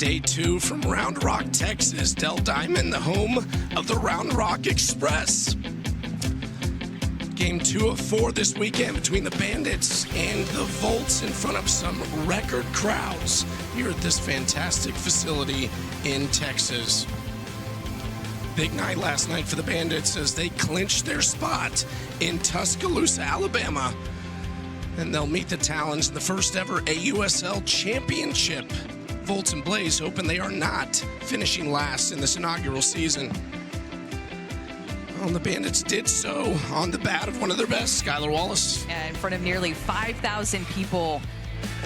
Day 2 from Round Rock, Texas. Dell Diamond, the home of the Round Rock Express. Game 2 of 4 this weekend between the Bandits and the Volts in front of some record crowds here at this fantastic facility in Texas. Big night last night for the Bandits as they clinched their spot in Tuscaloosa, Alabama. And they'll meet the Talons in the first ever AUSL Championship. Volts and Blaze hoping they are not finishing last in this inaugural season. Well, the Bandits did so on the bat of one of their best, Skylar Wallace. In front of nearly 5,000 people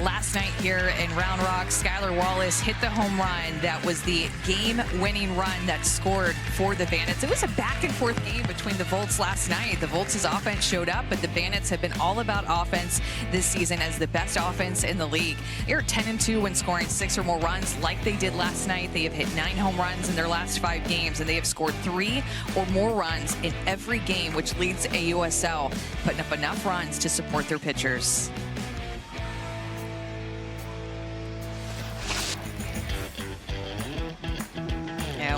last night here in Round Rock, Skylar Wallace hit the home run. That was the game-winning run that scored for the Bandits. It was a back-and-forth game between the Volts last night. The Volts' offense showed up, but the Bandits have been all about offense this season as the best offense in the league. They're 10-2 when scoring 6 or more runs like they did last night. They have hit 9 home runs in their last 5 games, and they have scored 3 or more runs in every game, which leads AUSL, putting up enough runs to support their pitchers.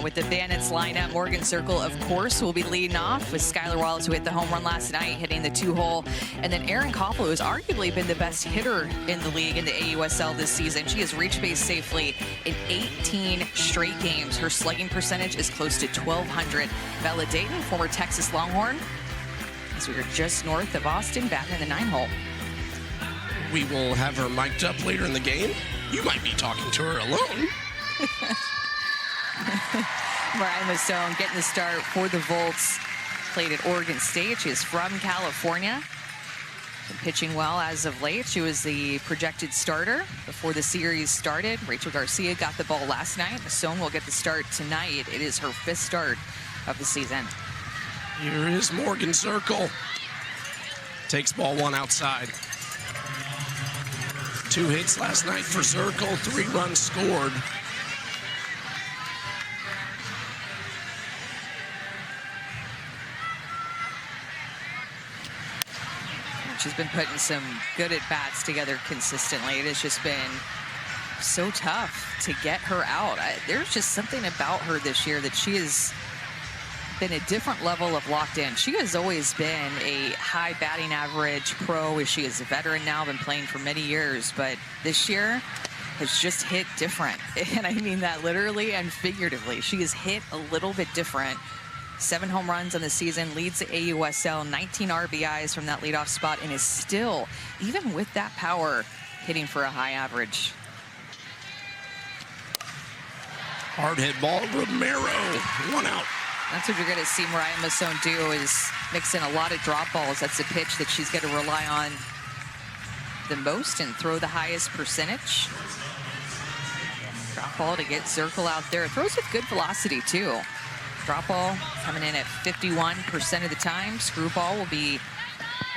With the Bandits lineup, Morgan Zerkle, of course, will be leading off with Skylar Wallace, who hit the home run last night, hitting the 2-hole. And then Erin Coffey, who has arguably been the best hitter in the league in the AUSL this season. She has reached base safely in 18 straight games. Her slugging percentage is close to 1,200. Bella Dayton, former Texas Longhorn, as we are just north of Austin, batting in the 9-hole. We will have her mic'd up later in the game. You might be talking to her alone. Mariah Masson getting the start for the Volts. Played at Oregon State. She is from California. Been pitching well as of late. She was the projected starter before the series started. Rachel Garcia got the ball last night. Masson will get the start tonight. It is her 5th start of the season. Here is Morgan Zerkle. Takes ball 1 outside. 2 hits last night for Zerkle. 3 runs scored. She's been putting some good at-bats together consistently. It has just been so tough to get her out. There's just something about her this year that she has been a different level of locked in. She has always been a high batting average pro, as she is a veteran now, been playing for many years. But this year has just hit different. And I mean that literally and figuratively. She has hit a little bit different. 7 home runs on the season, leads the AUSL, 19 RBIs from that leadoff spot, and is still, even with that power, hitting for a high average. Hard hit ball, Romero, 1 out. That's what you're going to see Mariah Masson do, is mix in a lot of drop balls. That's the pitch that she's going to rely on the most and throw the highest percentage. Drop ball to get Zerkle out there. It throws with good velocity, too. Drop ball coming in at 51% of the time. Screwball will be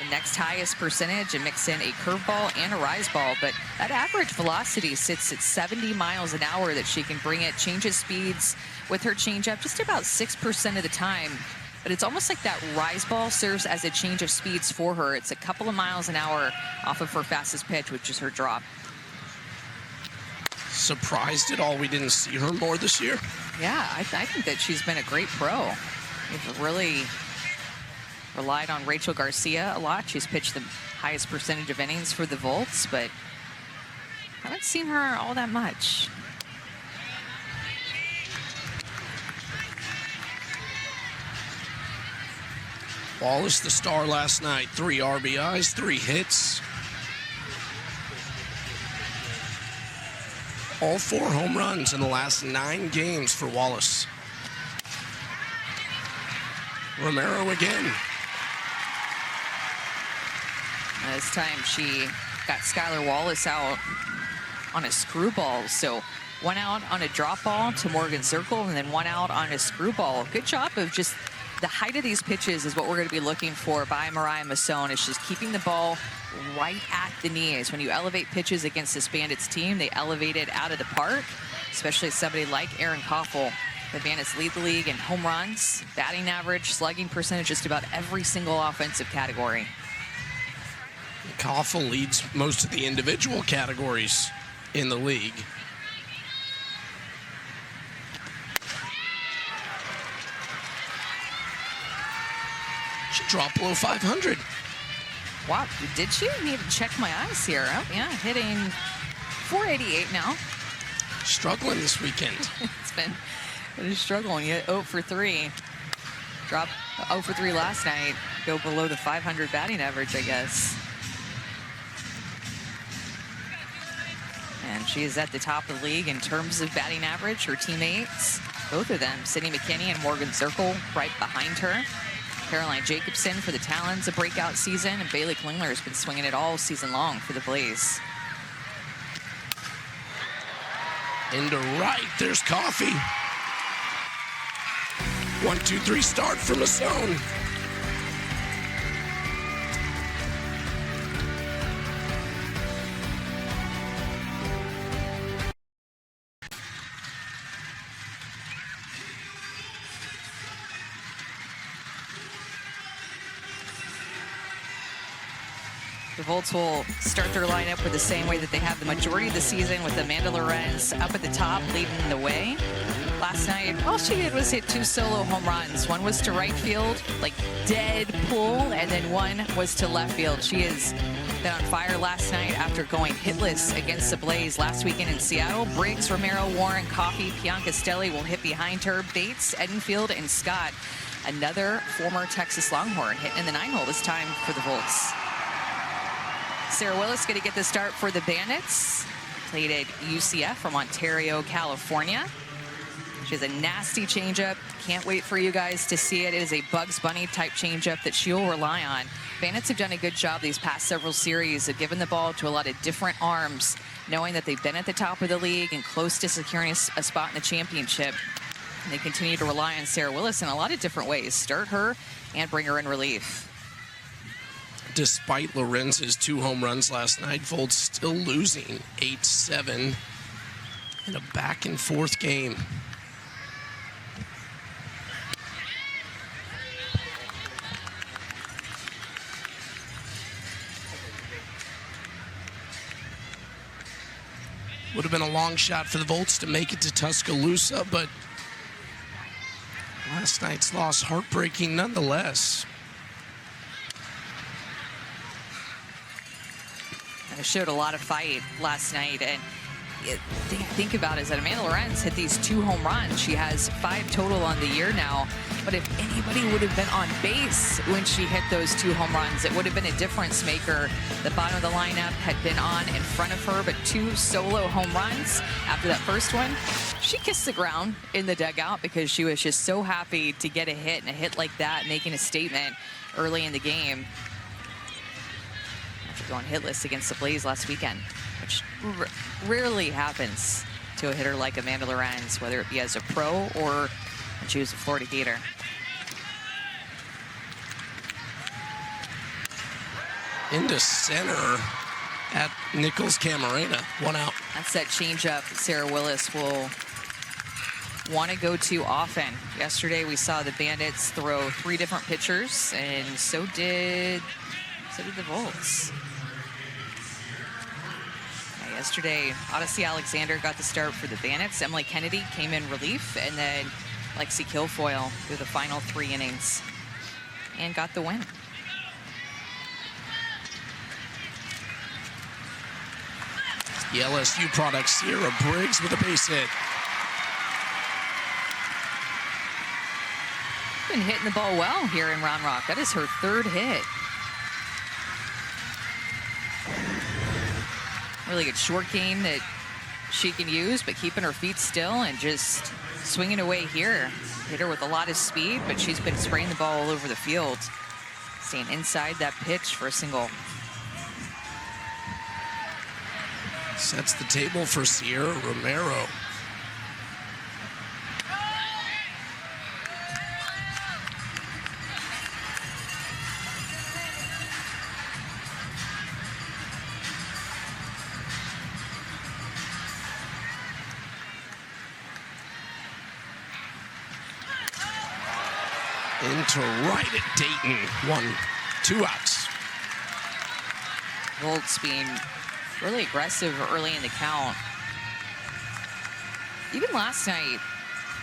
the next highest percentage, and mix in a curveball and a rise ball. But that average velocity sits at 70 miles an hour that she can bring it. Changes speeds with her changeup just about 6% of the time. But it's almost like that rise ball serves as a change of speeds for her. It's a couple of miles an hour off of her fastest pitch, which is her drop. Surprised at all we didn't see her more this year? Yeah, I think that she's been a great pro. We've really relied on Rachel Garcia a lot. She's pitched the highest percentage of innings for the Volts, but I haven't seen her all that much. Wallace, the star last night. 3 RBIs, 3 hits. All 4 home runs in the last 9 games for Wallace. Romero again. This time she got Skylar Wallace out on a screwball. So 1 out on a drop ball to Morgan Zerkle, and then 1 out on a screwball. Good job of just the height of these pitches is what we're going to be looking for by Mariah Masson. It's just keeping the ball right at the knees. When you elevate pitches against this Bandits team, they elevate it out of the park, especially somebody like Erin Coffey. The Bandits lead the league in home runs, batting average, slugging percentage, just about every single offensive category. Coffey leads most of the individual categories in the league. She dropped below 500. Wow, did she? Need to check my eyes here. Oh, yeah, hitting 488 now. Struggling this weekend. It is struggling. Yet 0 for 3. Dropped 0 for 3 last night. Go below the 500 batting average, I guess. And she is at the top of the league in terms of batting average. Her teammates, both of them, Sydney McKinney and Morgan Zerkle, right behind her. Caroline Jacobson for the Talons, a breakout season, and Bailey Klingler has been swinging it all season long for the Blaze. Into right, there's Coffey. 1-2-3 start from Masson. The Volts will start their lineup with the same way that they have the majority of the season, with Amanda Lorenz up at the top, leading the way. Last night, all she did was hit 2 solo home runs. One was to right field, like dead pull, and then one was to left field. She has been on fire last night after going hitless against the Blaze last weekend in Seattle. Briggs, Romero, Warren, Coffey, Pianca Stelli will hit behind her. Bates, Edenfield, and Scott, another former Texas Longhorn, hitting in the 9-hole this time for the Volts. Ciara Willis going to get the start for the Bandits. Played at UCF from Ontario, California. She has a nasty changeup. Can't wait for you guys to see it. It is a Bugs Bunny type changeup that she'll rely on. Bandits have done a good job these past several series of giving the ball to a lot of different arms, knowing that they've been at the top of the league and close to securing a spot in the championship. And they continue to rely on Ciara Willis in a lot of different ways. Start her and bring her in relief. Despite Lorenz's 2 home runs last night, Volts still losing 8-7 in a back-and-forth game. Would have been a long shot for the Volts to make it to Tuscaloosa, but last night's loss heartbreaking nonetheless. Showed a lot of fight last night, and think about it, is that Amanda Lorenz hit these 2 home runs. She has 5 total on the year now, but if anybody would have been on base when she hit those 2 home runs, it would have been a difference maker. The bottom of the lineup had been on in front of her, but 2 solo home runs after that first one. She kissed the ground in the dugout because she was just so happy to get a hit, and a hit like that, making a statement early in the game. Going hitless against the Blaze last weekend, which rarely happens to a hitter like Amanda Lorenz, whether it be as a pro or when she was a Florida Gator. Into center at Nickles-Ca. 1 out. That's that changeup Ciara Willis will want to go to often. Yesterday we saw the Bandits throw 3 different pitchers, and so did the Volts. Yesterday, Odyssey Alexander got the start for the Bandits. Emily Kennedy came in relief, and then Lexi Kilfoyle through the final 3 innings and got the win. The LSU product, Ciara Briggs, with a base hit. Been hitting the ball well here in Round Rock. That is her 3rd hit. Really good short game that she can use, but keeping her feet still and just swinging away here. Hit her with a lot of speed, but she's been spraying the ball all over the field. Staying inside that pitch for a single. Sets the table for Sierra Romero. Into right at Dayton. 1-2 outs. Volts being really aggressive early in the count. Even last night,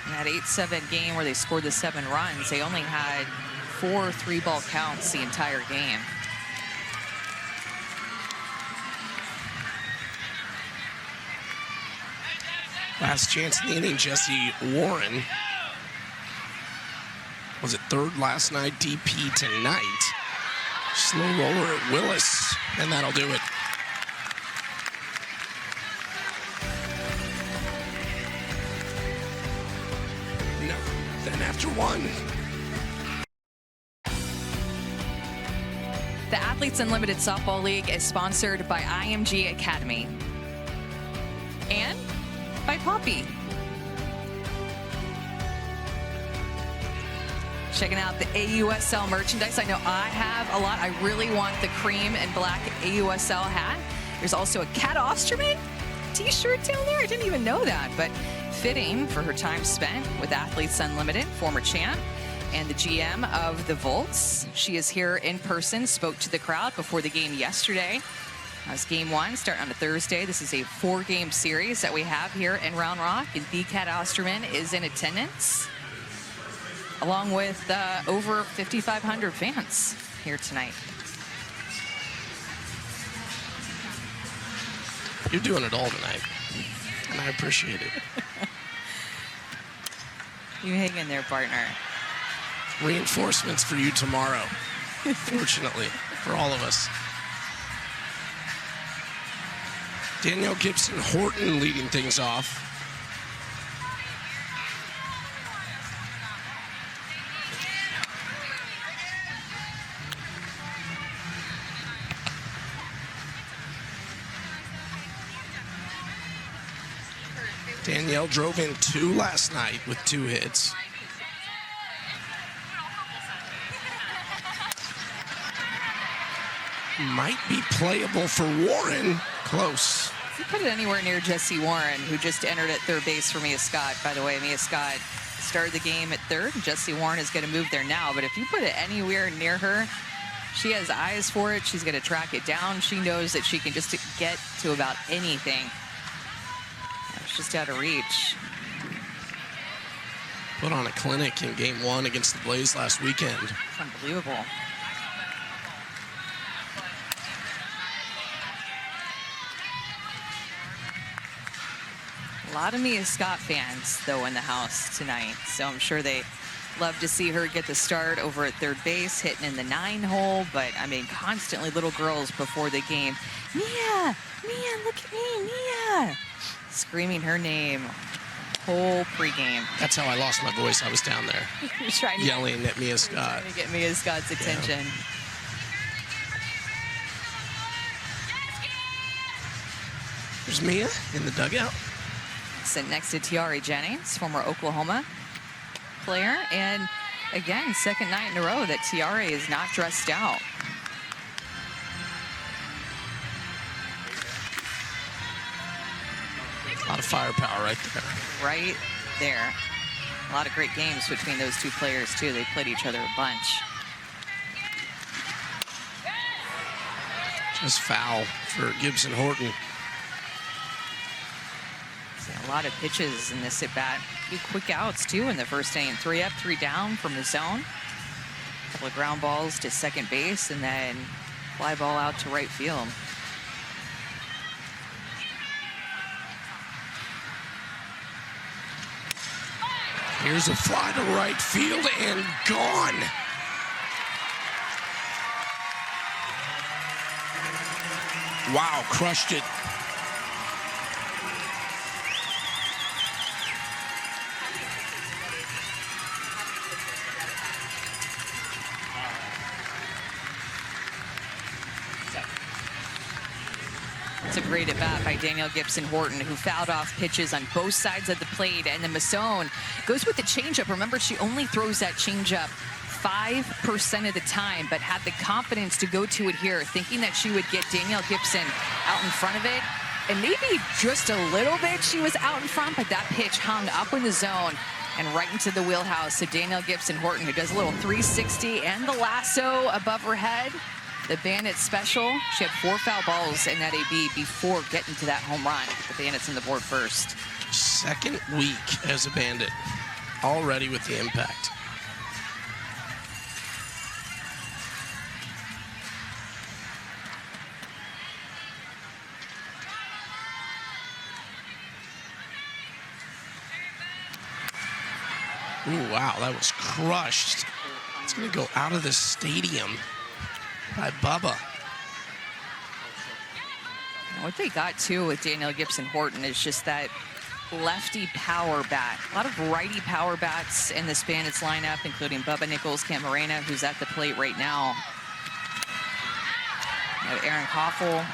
in that 8-7 game where they scored the 7 runs, they only had 4 3-ball counts the entire game. Last chance in the inning, Jesse Warren. Was it third last night, DP tonight. Slow roller at Willis, and that'll do it. No, then after one. The Athletes Unlimited Softball League is sponsored by IMG Academy and by Poppy. Checking out the AUSL merchandise. I know I have a lot. I really want the cream and black AUSL hat. There's also a Kat Osterman t-shirt down there. I didn't even know that, but fitting for her time spent with Athletes Unlimited, former champ, and the GM of the Volts. She is here in person, spoke to the crowd before the game yesterday. As game 1, starting on a Thursday. This is a 4-game series that we have here in Round Rock, and the Kat Osterman is in attendance, along with over 5,500 fans here tonight. You're doing it all tonight, and I appreciate it. You hang in there, partner. Reinforcements for you tomorrow, fortunately, for all of us. Danielle Gibson Horton leading things off. Danielle drove in 2 last night with 2 hits. Might be playable for Warren. Close. If you put it anywhere near Jesse Warren, who just entered at third base for Mia Scott, by the way, Mia Scott started the game at third, and Jesse Warren is going to move there now. But if you put it anywhere near her, she has eyes for it. She's going to track it down. She knows that she can just get to about anything. It's just out of reach. Put on a clinic in game 1 against the Blaze last weekend. It's unbelievable. A lot of Mia Scott fans, though, in the house tonight. So I'm sure they love to see her get the start over at third base, hitting in the 9-hole. But, I mean, constantly little girls before the game. Mia! Mia, look at me, Mia! Screaming her name whole pregame. That's how I lost my voice. I was down there yelling at Mia Scott. Trying to get Mia Scott's attention. Yeah. There's Mia in the dugout. Sitting next to Tiare Jennings, former Oklahoma player. And again, second night in a row that Tiare is not dressed out. A lot of firepower right there. Right there. A lot of great games between those two players, too. They played each other a bunch. Just foul for Gibson Horton. A lot of pitches in this at-bat. A few quick outs, too, in the first inning. 3 up, 3 down from the zone. A couple of ground balls to second base, and then fly ball out to right field. Here's a fly to right field and gone. Wow, crushed it. It's a great at-bat by Danielle Gibson Horton, who fouled off pitches on both sides of the plate. And then Masson goes with the changeup. Remember, she only throws that changeup 5% of the time, but had the confidence to go to it here, thinking that she would get Danielle Gibson out in front of it. And maybe just a little bit she was out in front, but that pitch hung up in the zone and right into the wheelhouse. So Danielle Gibson Horton, who does a little 360 and the lasso above her head. The Bandits special. She had 4 foul balls in that AB before getting to that home run. The Bandits on the board first. Second week as a Bandit, already with the impact. Ooh, wow, that was crushed. It's going to go out of the stadium by Bubba. What they got, too, with Danielle Gibson-Horton is just that lefty power bat. A lot of righty power bats in this Bandits lineup, including Bubba Nickles-Ca, who's at the plate right now. You have Aaron Koffel,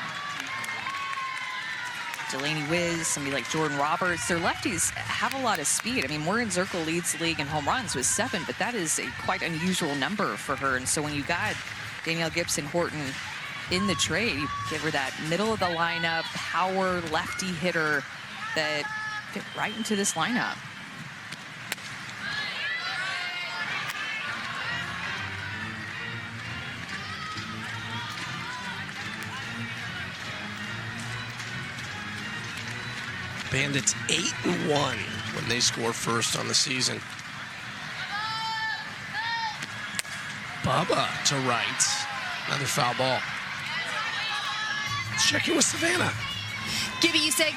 Delaney Wisz, somebody like Jordan Roberts. Their lefties have a lot of speed. I mean, Maureen Zerkle leads the league in home runs with 7, but that is a quite unusual number for her. And so when you got Danielle Gibson-Horton in the trade, you give her that middle of the lineup, power lefty hitter that fit right into this lineup. Bandits 8-1 when they score first on the season. Bubba to right. Another foul ball. Checking with Savannah. Gibby, you said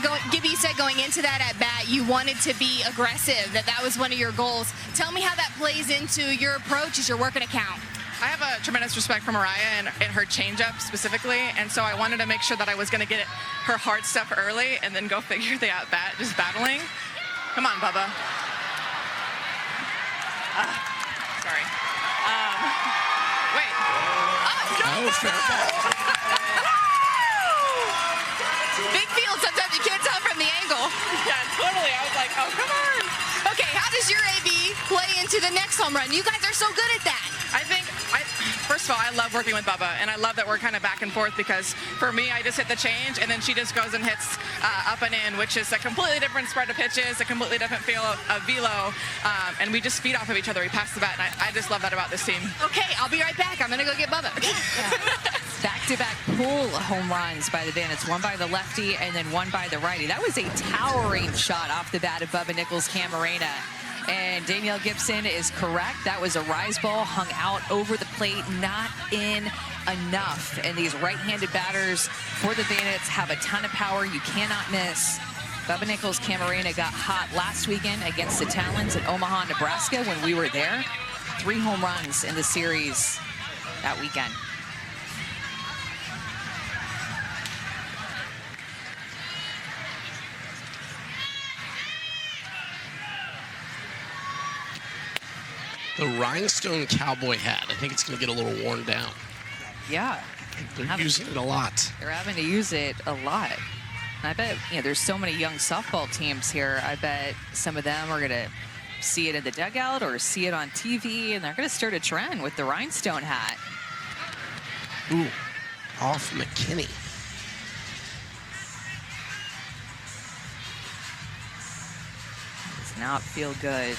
going into that at bat, you wanted to be aggressive, that was one of your goals. Tell me how that plays into your approach as you're working a count. I have a tremendous respect for Mariah and her changeup specifically, and so I wanted to make sure that I was going to get her hard stuff early and then go figure the at bat, just battling. Come on, Bubba. Sorry. Wait. Oh, fair ball. Big field, sometimes you can't tell from the angle. Yeah, totally. I was like, oh, come on. Okay, how does your AB play into the next home run? You guys are so good at that. I think, first of all, I love working with Bubba, and I love that we're kind of back and forth because for me, I just hit the change, and then she just goes and hits up and in, which is a completely different spread of pitches, a completely different feel of velo, and we just feed off of each other. We pass the bat, and I just love that about this team. Okay, I'll be right back. I'm going to go get Bubba. Back-to-back pull home runs by the Bandits, one by the lefty and then one by the righty. That was a towering shot off the bat of Bubba Nickles-Ca. And Danielle Gibson is correct. That was a rise ball hung out over the plate, not in enough. And these right-handed batters for the Bandits have a ton of power. You cannot miss. Bubba Nickles-Ca got hot last weekend against the Talons in Omaha, Nebraska when we were there. 3 home runs in the series that weekend. The rhinestone cowboy hat. I think it's going to get a little worn down. Yeah. They're using it a lot. They're having to use it a lot. And I bet, there's so many young softball teams here. I bet some of them are going to see it in the dugout or see it on TV, and they're going to start a trend with the rhinestone hat. Ooh, off McKinney. Does not feel good.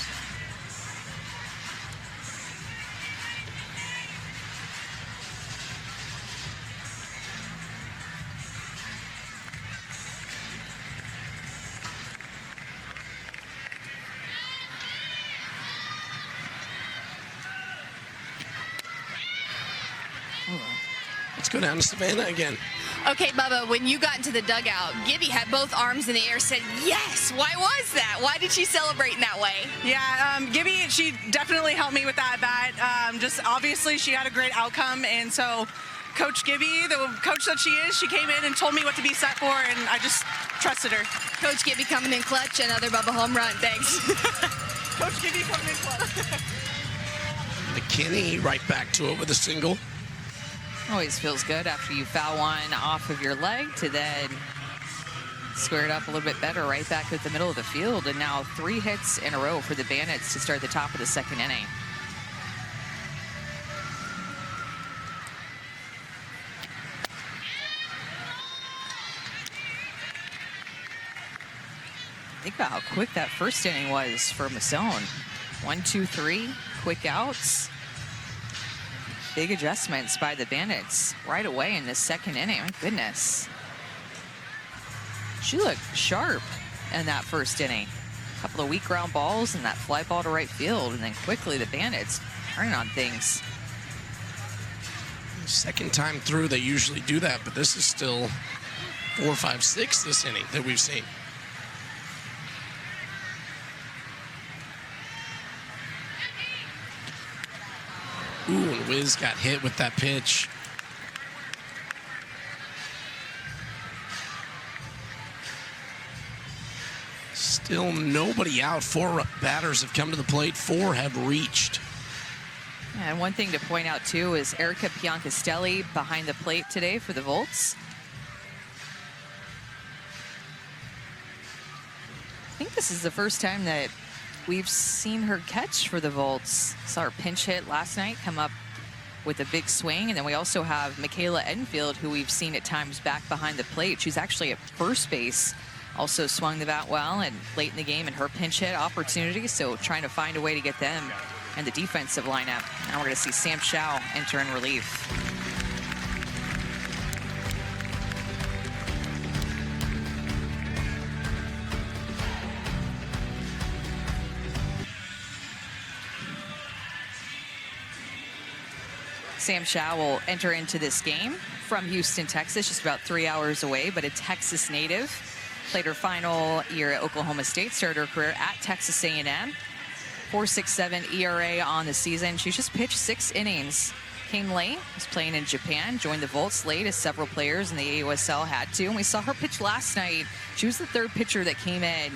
Let's go down to Savannah again. Okay, Bubba, when you got into the dugout, Gibby had both arms in the air, said, yes. Why was that? Why did she celebrate in that way? Yeah, Gibby, she definitely helped me with that bat. Just obviously she had a great outcome, and so Coach Gibby, the coach that she is, she came in and told me what to be set for, and I just trusted her. Coach Gibby coming in clutch, another Bubba home run. Thanks. Coach Gibby coming in clutch. McKinney right back to it with a single. Always feels good after you foul one off of your leg to then square it up a little bit better right back at the middle of the field. And now 3 hits in a row for the Bandits to start the top of the 2nd inning. Think about how quick that first inning was for Masson. 1, 2, 3 quick outs. Big adjustments by the Bandits right away in the 2nd inning. My goodness. She looked sharp in that first inning. A couple of weak ground balls and that fly ball to right field. And then quickly the Bandits turning on things. Second time through, they usually do that, but this is still 4, 5, 6 this inning that we've seen. Ooh, and Wisz got hit with that pitch. Still nobody out. 4 batters have come to the plate. 4 have reached. And one thing to point out, too, is Erica Piancastelli behind the plate today for the Volts. I think this is the first time that we've seen her catch for the Volts. Saw her pinch hit last night, come up with a big swing. And then we also have Michaela Enfield, who we've seen at times back behind the plate. She's actually at first base. Also swung the bat well and late in the game in her pinch hit opportunity. So trying to find a way to get them and the defensive lineup. Now we're going to see Sam Shao enter in relief. Sam Shao will enter into this game from Houston, Texas, just about 3 hours away, but a Texas native. Played her final year at Oklahoma State, started her career at Texas A&M. 4.67 ERA on the season. She's just pitched 6 innings. Came late, was playing in Japan, joined the Volts late as several players in the AUSL had to. And we saw her pitch last night. She was the 3rd pitcher that came in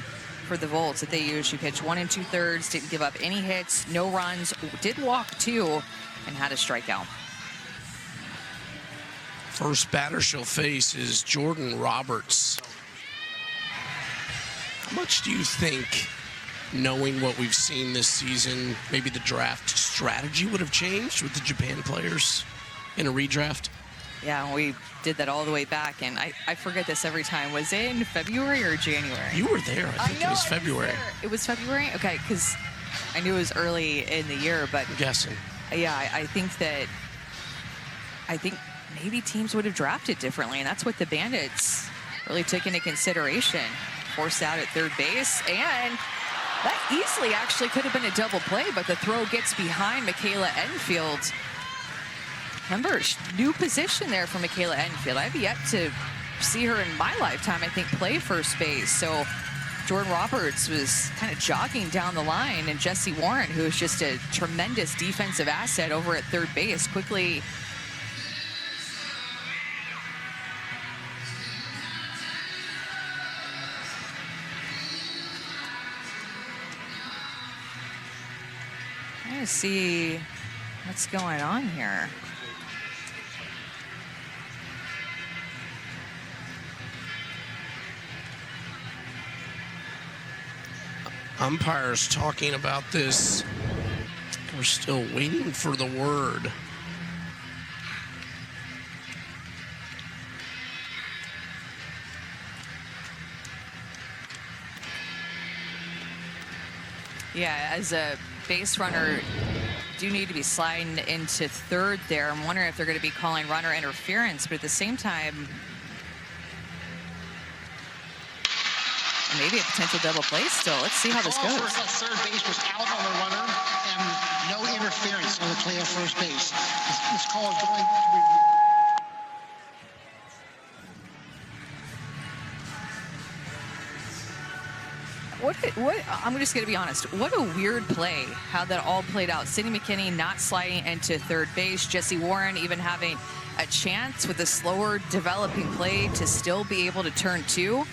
for the Volts that they used. She pitched 1 2/3, didn't give up any hits, no runs, did walk 2, and had a strikeout. First batter she'll face is Jordan Roberts. How much do you think, knowing what we've seen this season, maybe the draft strategy would have changed with the Japan players in a redraft? Yeah, we did that all the way back, and I forget this every time. Was it in February or January? You were there. I think it was February. It was February? Okay, because I knew it was early in the year, but I'm guessing. Yeah, I think maybe teams would have drafted differently, and that's what the Bandits really took into consideration. Forced out at third base, and that easily actually could have been a double play, but the throw gets behind Michaela Enfield. Remember, new position there for Michaela Enfield. I've yet to see her in my lifetime, I think, play first base. So Jordan Roberts was kind of jogging down the line, and Jessie Warren, who is just a tremendous defensive asset over at third base, quickly see what's going on here. Umpires talking about this. We're still waiting for the word. Yeah, as a base runner, do need to be sliding into third there. I'm wondering if they're going to be calling runner interference, but at the same time, maybe a potential double play still. Let's see how this goes. Third base was out on the runner and no interference on the play at first base. This call is going to be... What, I'm just going to be honest. What a weird play, how that all played out. Sydney McKinney not sliding into third base. Jessie Warren even having a chance with a slower developing play to still be able to turn 2.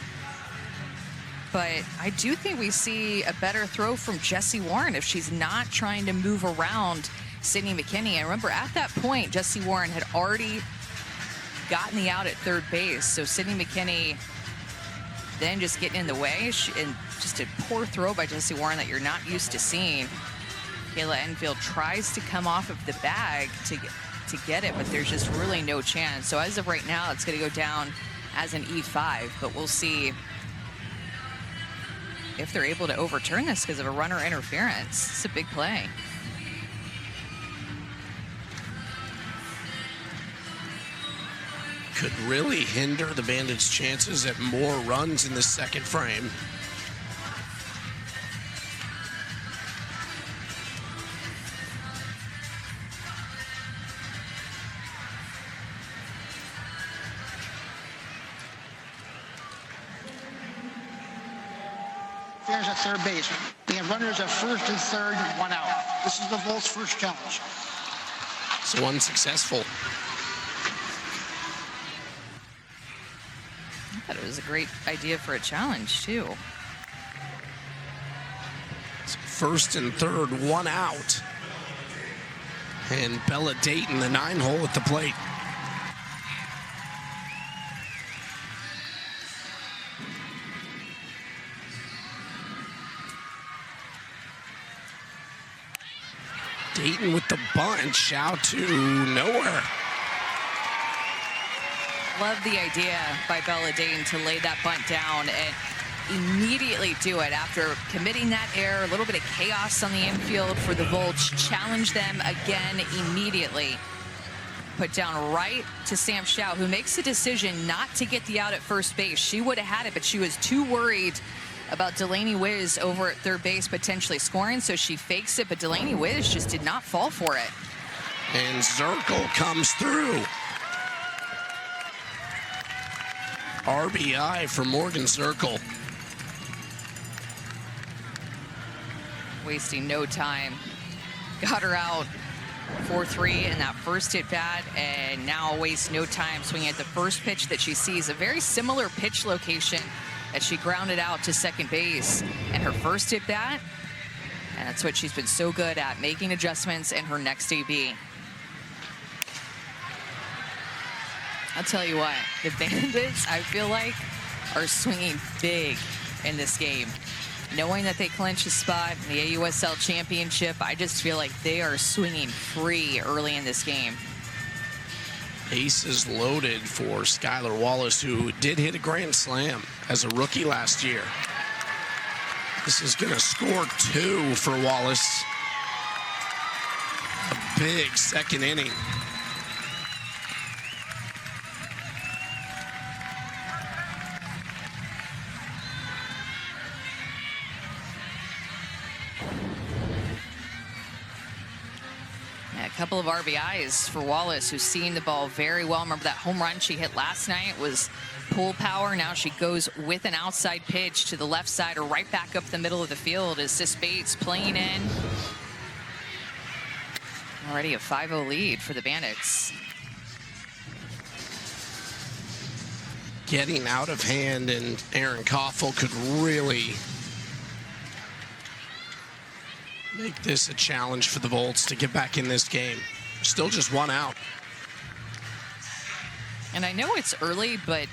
But I do think we see a better throw from Jessie Warren if she's not trying to move around Sydney McKinney. And remember, at that point, Jessie Warren had already gotten the out at third base. So Sydney McKinney then just getting in the way, and just a poor throw by Jessie Warren that you're not used to seeing. Kayla Enfield tries to come off of the bag to get it, but there's just really no chance. So as of right now, it's going to go down as an E5, but we'll see if they're able to overturn this because of a runner interference. It's a big play. Could really hinder the Bandits' chances at more runs in the second frame. There's at third base. We have runners at first and third, 1 out. This is the Volts' first challenge. So unsuccessful. I thought it was a great idea for a challenge, too. So first and third, one out. And Bella Dayton, the 9-hole at the plate. Dayton with the bunch out to nowhere. Love the idea by Bella Dayton to lay that bunt down and immediately do it after committing that error. A little bit of chaos on the infield for the Volts. Challenge them again immediately. Put down right to Sam Shao, who makes the decision not to get the out at first base. She would have had it, but she was too worried about Delaney Wisz over at third base potentially scoring, so she fakes it, but Delaney Wisz just did not fall for it. And Zerkle comes through. RBI for Morgan Zerkle. Wasting no time. Got her out 4-3 in that first at bat, and now wastes no time swinging at the first pitch that she sees. A very similar pitch location as she grounded out to second base and her first at bat. And that's what she's been so good at, making adjustments in her next AB. I'll tell you what, the Bandits, I feel like, are swinging big in this game. Knowing that they clinch a spot in the AUSL Championship, I just feel like they are swinging free early in this game. Aces loaded for Skylar Wallace, who did hit a grand slam as a rookie last year. This is going to score 2 for Wallace. A big second inning. A couple of RBIs for Wallace, who's seeing the ball very well. Remember that home run she hit last night was pull power. Now she goes with an outside pitch to the left side or right back up the middle of the field as Sis Bates playing in. Already a 5-0 lead for the Bandits. Getting out of hand, and Aaron Koffel could really make this a challenge for the Volts to get back in this game. Still just one out. And I know it's early, but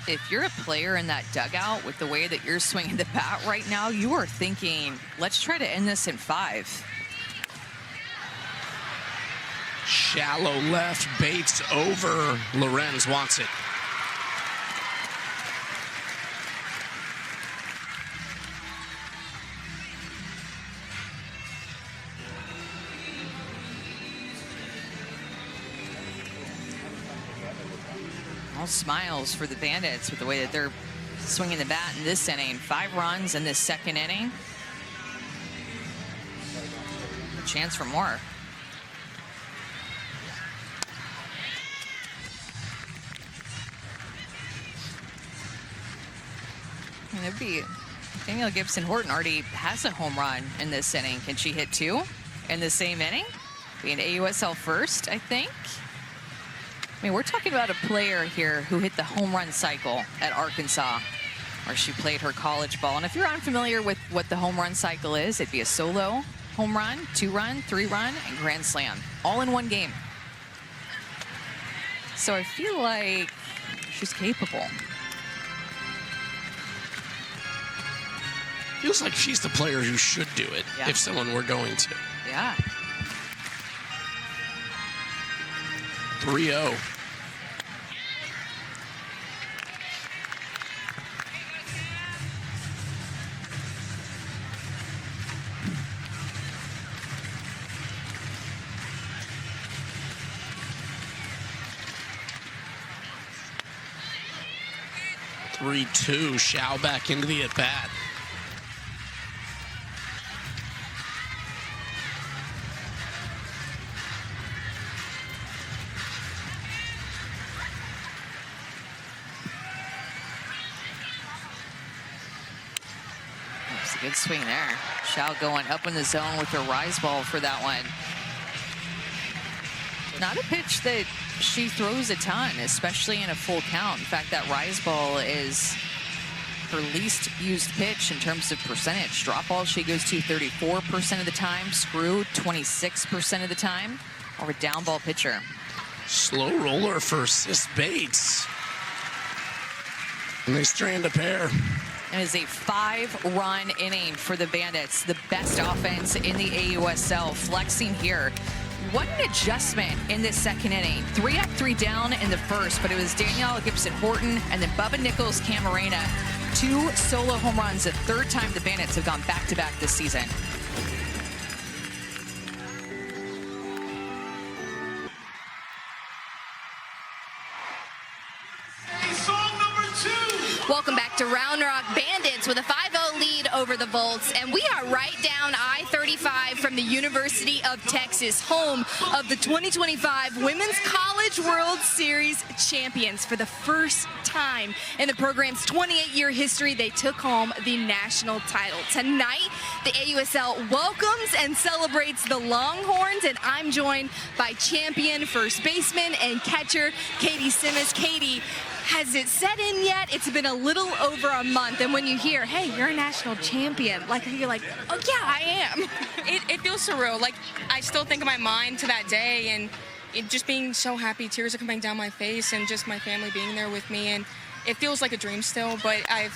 if you're a player in that dugout with the way that you're swinging the bat right now, you are thinking, let's try to end this in 5. Shallow left, Bates over. Lorenz wants it. All smiles for the Bandits with the way that they're swinging the bat in this inning. 5 runs in this second inning. A chance for more. And it'd be Danielle Gibson Horton already has a home run in this inning. Can she hit 2 in the same inning? Be an AUSL first, I think. I mean, we're talking about a player here who hit the home run cycle at Arkansas, where she played her college ball. And if you're unfamiliar with what the home run cycle is, it'd be a solo home run, 2-run, 3-run, and grand slam, all in one game. So I feel like she's capable. Feels like she's the player who should do it if someone were going to. Yeah. 3-0. Shao back into the at-bat. Good swing there. Shao going up in the zone with the rise ball for that one. Not a pitch that she throws a ton, especially in a full count. In fact, that rise ball is her least used pitch in terms of percentage. Drop ball she goes to 34% of the time. Screw 26% of the time. Or a down ball pitcher. Slow roller for Sis Bates. And they strand a pair. It is a 5-run inning for the Bandits. The best offense in the AUSL. Flexing here. What an adjustment in this second inning. 3 up, 3 down in the first, but it was Danielle Gibson-Horton and then Bubba Nichols-Camarena. 2 solo home runs, the third time the Bandits have gone back-to-back this season. Welcome back to Round Rock. Bandits with a 5-0 lead over the Volts, and we are right down I-35 from the University of Texas, home of the 2025 Women's College World Series champions. For the first time in the program's 28-year history, they took home the national title. Tonight, the AUSL welcomes and celebrates the Longhorns, and I'm joined by champion first baseman and catcher Katie Simmons. Katie, has it set in yet? It's been a little over a month, and when you hear, hey, you're a national champion, you're like, oh yeah, I am. It feels surreal. Like, I still think of my mind to that day, and it just being so happy, tears are coming down my face, and just my family being there with me, and it feels like a dream still, but I've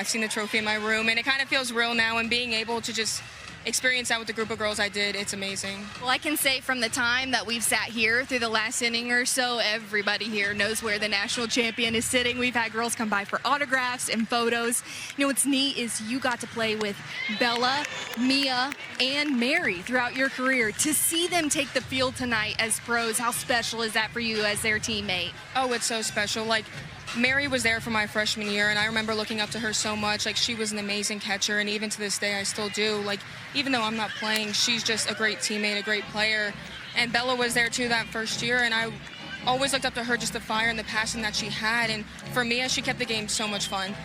seen the trophy in my room, and it kind of feels real now, and being able to just experience that with the group of girls I did, it's amazing. Well, I can say from the time that we've sat here through the last inning or so, everybody here knows where the national champion is sitting. We've had girls come by for autographs and photos. What's neat is you got to play with Bella, Mia, and Mary throughout your career. To see them take the field tonight as pros, how special is that for you as their teammate? Oh, it's so special. Mary was there for my freshman year, and I remember looking up to her so much. She was an amazing catcher, and even to this day, I still do. Even though I'm not playing, she's just a great teammate, a great player. And Bella was there, too, that first year, and I always looked up to her, just the fire and the passion that she had. And for Mia, she kept the game so much fun.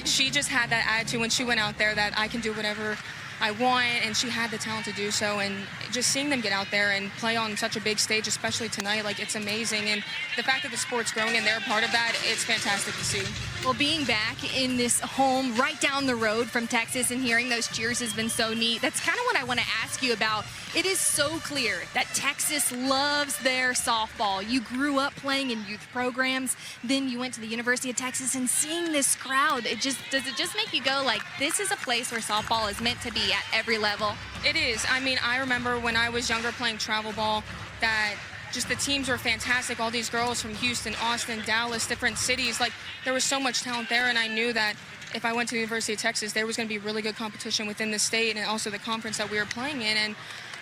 She just had that attitude when she went out there that I can do whatever I want, and she had the talent to do so. And just seeing them get out there and play on such a big stage, especially tonight, it's amazing. And the fact that the sport's growing and they're part of that, it's fantastic to see. Well, being back in this home right down the road from Texas and hearing those cheers has been so neat. That's kind of what I want to ask you about. It is so clear that Texas loves their softball. You grew up playing in youth programs, then you went to the University of Texas, and seeing this crowd, does it just make you go this is a place where softball is meant to be at every level? It is. I remember when I was younger playing travel ball that just the teams were fantastic. All these girls from Houston, Austin, Dallas, different cities. There was so much talent there, and I knew that if I went to the University of Texas, there was going to be really good competition within the state and also the conference that we were playing in. And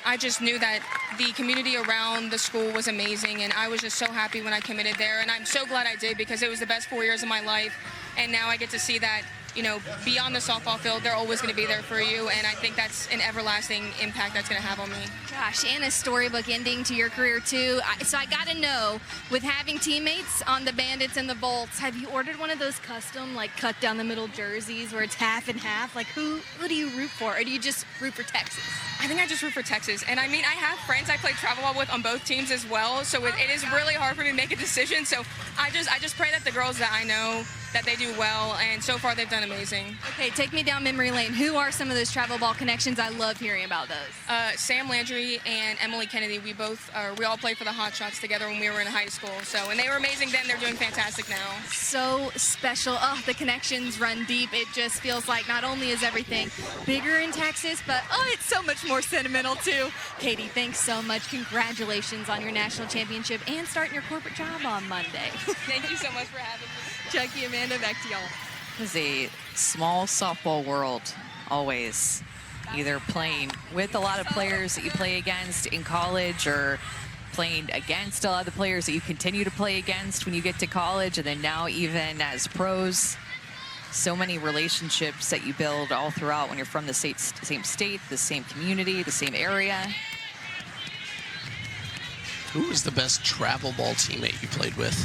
I just knew that the community around the school was amazing, and I was just so happy when I committed there. And I'm so glad I did, because it was the best 4 years of my life. And now I get to see that, beyond the softball field, they're always going to be there for you. And I think that's an everlasting impact that's going to have on me. Gosh, and a storybook ending to your career, too. So I got to know, with having teammates on the Bandits and the Volts, have you ordered one of those custom, cut down the middle jerseys where it's half and half? Who do you root for? Or do you just root for Texas? I think I just root for Texas. And I have friends I play travel ball with on both teams as well. So it is really hard for me to make a decision. So I just pray that the girls that I know, that they do well, and so far they've done amazing. Okay, take me down memory lane. Who are some of those travel ball connections? I love hearing about those. Sam Landry and Emily Kennedy, we all played for the Hot Shots together when we were in high school. And they were amazing then, they're doing fantastic now. So special. Oh, the connections run deep. It just feels like not only is everything bigger in Texas, but it's so much more sentimental too. Katie, thanks so much. Congratulations on your national championship and starting your corporate job on Monday. Thank you so much for having me. Chucky, Amanda, back to y'all. It is a small softball world, always. Either playing with a lot of players that you play against in college, or playing against a lot of the players that you continue to play against when you get to college, and then now even as pros. So many relationships that you build all throughout when you're from the same state, the same community, the same area. Who was the best travel ball teammate you played with?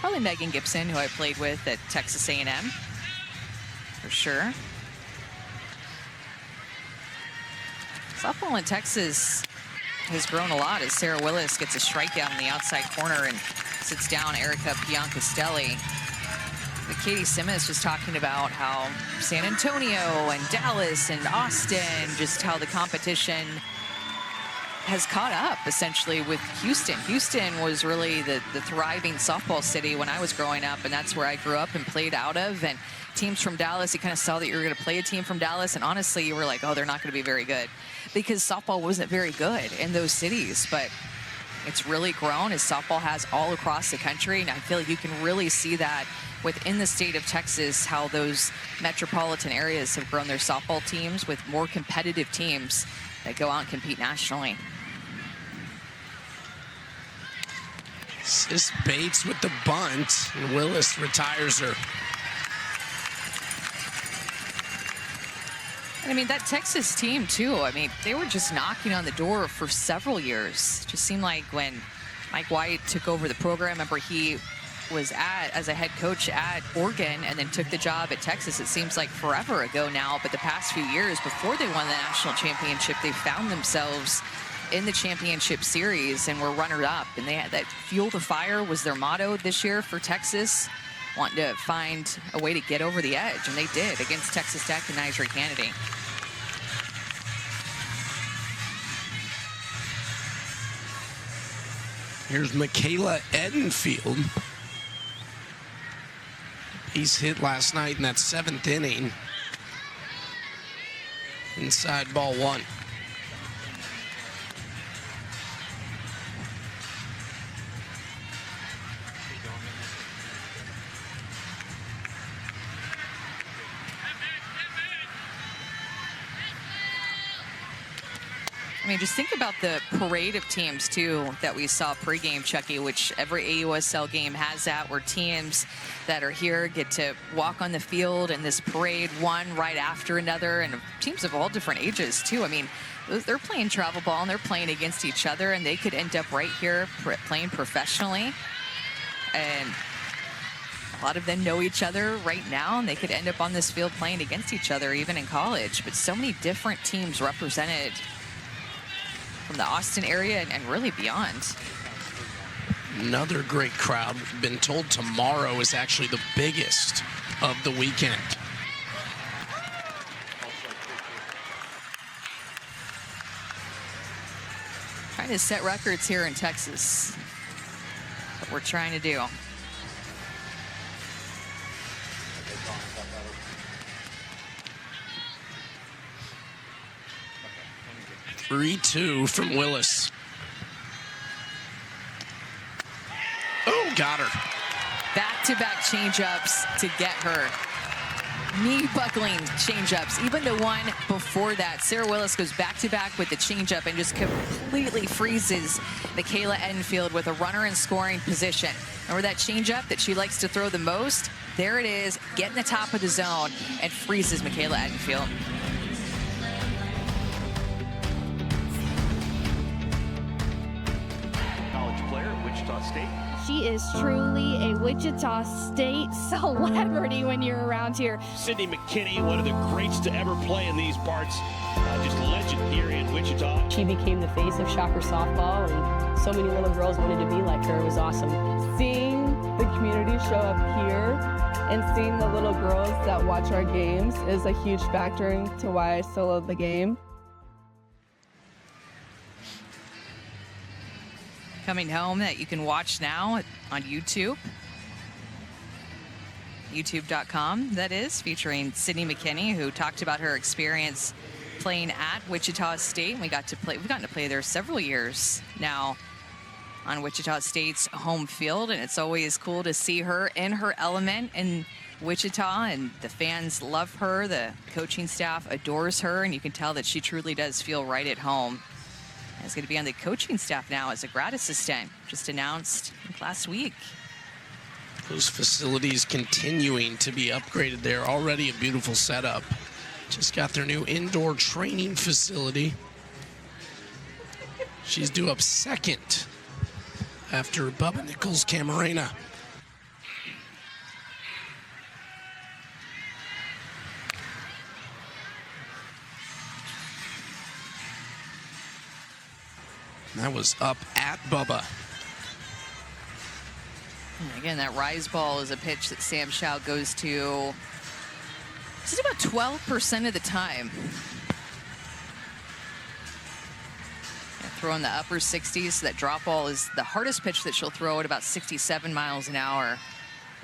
Probably Megan Gibson, who I played with at Texas A&M, for sure. Softball in Texas has grown a lot as Sarah Willis gets a strikeout in the outside corner and sits down Erica Piancastelli. But Katie Simmons just talking about how San Antonio and Dallas and Austin, just how the competition has caught up essentially with Houston. Houston was really the thriving softball city when I was growing up, and that's where I grew up and played out of. And teams from Dallas, you kind of saw that you were going to play a team from Dallas, and honestly, you were like, oh, they're not going to be very good, because softball wasn't very good in those cities. But it's really grown as softball has all across the country, and I feel like you can really see that within the state of Texas, how those metropolitan areas have grown their softball teams with more competitive teams that go out and compete nationally. Sis Bates with the bunt, and Willis retires her. I mean, that Texas team, too, I mean, they were just knocking on the door for several years. Just seemed like when Mike White took over the program, remember he was as a head coach at Oregon and then took the job at Texas. It seems like forever ago now, but the past few years before they won the national championship, they found themselves in the championship series and were runner-up. And they had that fuel the fire was their motto this year for Texas, wanting to find a way to get over the edge, and they did against Texas Tech and Nigeria Kennedy. Here's Michaela Edenfield. He's hit last night in that 7th inning. Inside ball 1. I mean, just think about the parade of teams, too, that we saw pregame, Chucky, which every AUSL game has that, where teams that are here get to walk on the field in this parade, one right after another, and teams of all different ages, too. I mean, they're playing travel ball, and they're playing against each other, and they could end up right here playing professionally. And a lot of them know each other right now, and they could end up on this field playing against each other, even in college. But so many different teams represented from the Austin area and really beyond. Another great crowd. We've been told tomorrow is actually the biggest of the weekend. Trying to set records here in Texas. That's what we're trying to do. Three-two from Willis. Oh, got her. Back-to-back changeups to get her. Knee-buckling changeups. Even the one before that, Sarah Willis goes back-to-back with the changeup and just completely freezes Michaela Edenfield with a runner in scoring position. Remember that changeup that she likes to throw the most? There it is, getting the top of the zone and freezes Michaela Edenfield. State. She is truly a Wichita State celebrity when you're around here. Sydney McKinney, one of the greats to ever play in these parts. Just a legend here in Wichita. She became the face of Shocker softball, and so many little girls wanted to be like her. It was awesome. Seeing the community show up here and seeing the little girls that watch our games is a huge factor into why I still love the game. Coming home that you can watch now on YouTube. YouTube.com, that is, featuring Sydney McKinney, who talked about her experience playing at Wichita State. We've gotten to play there several years now on Wichita State's home field, and it's always cool to see her in her element in Wichita, and the fans love her. The coaching staff adores her, and you can tell that she truly does feel right at home. Is going to be on the coaching staff now as a grad assistant, just announced last week. Those facilities continuing to be upgraded there. Already a beautiful setup. Just got their new indoor training facility. She's due up second after Bubba Nickles-Ca. That was up at Bubba. And again, that rise ball is a pitch that Sam Shao goes to just about 12% of the time. Throwing the upper 60s. So that drop ball is the hardest pitch that she'll throw at about 67 miles an hour.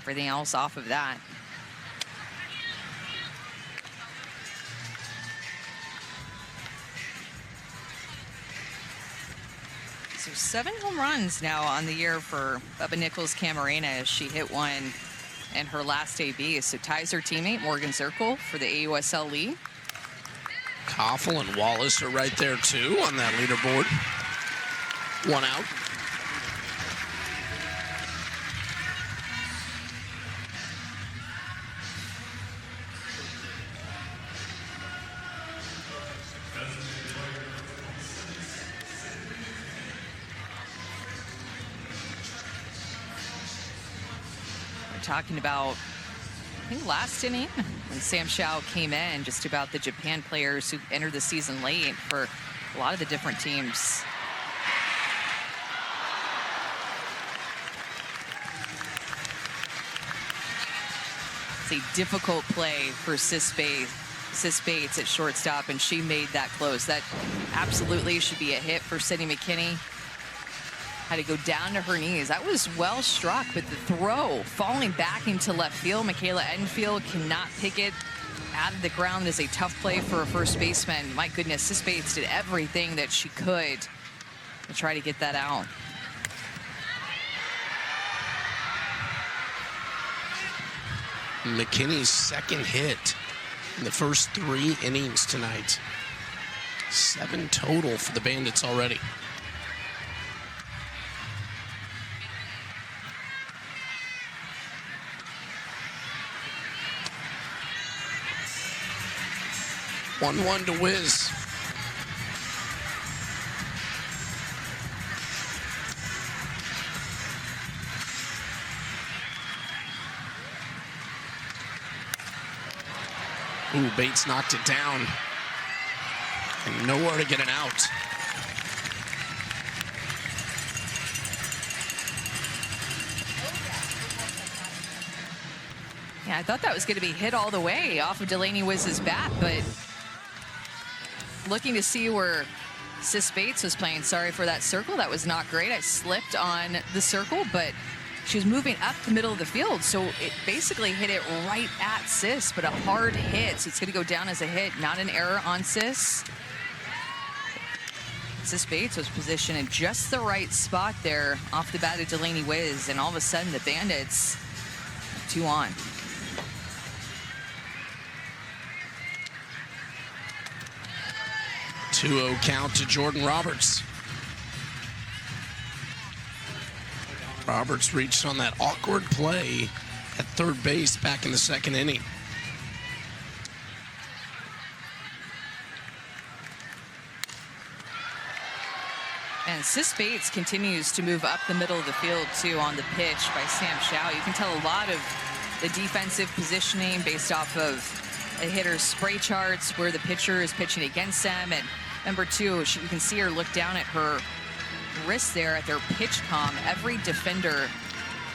Everything else off of that. So 7 home runs now on the year for Bubba Nickles-Ca as she hit one in her last AB. So ties her teammate Morgan Zerkle for the AUSL lead. Coffey and Wallace are right there too on that leaderboard. 1 out. We're talking about, I think, last inning when Sam Shao came in, just about the Japan players who entered the season late for a lot of the different teams. It's a difficult play for Sis Bates at shortstop, and she made that close. That absolutely should be a hit for Sydney McKinney. Had to go down to her knees. That was well struck, but the throw falling back into left field. Michaela Enfield cannot pick it out of the ground. Is a tough play for a first baseman. My goodness, Sis Bates did everything that she could to try to get that out. McKinney's second hit in the first 3 innings tonight. 7 total for the Bandits already. One to Wisz. Ooh, Bates knocked it down. And nowhere to get an out. Yeah, I thought that was going to be hit all the way off of Delaney Wiz's bat, but looking to see where Sis Bates was playing. Sorry for that circle. That was not great. I slipped on the circle, but she was moving up the middle of the field, so it basically hit it right at Sis, but a hard hit. So it's going to go down as a hit, not an error on Sis. Sis Bates was positioned in just the right spot there off the bat of Delaney Wiz, and all of a sudden the Bandits 2 on. Two-0 count to Jordan Roberts. Roberts reached on that awkward play at third base back in the second inning. And Sis Bates continues to move up the middle of the field, too, on the pitch by Sam Shao. You can tell a lot of the defensive positioning based off of a hitter's spray charts, where the pitcher is pitching against them. And number 2, you can see her look down at her wrist there at their pitch comm. Every defender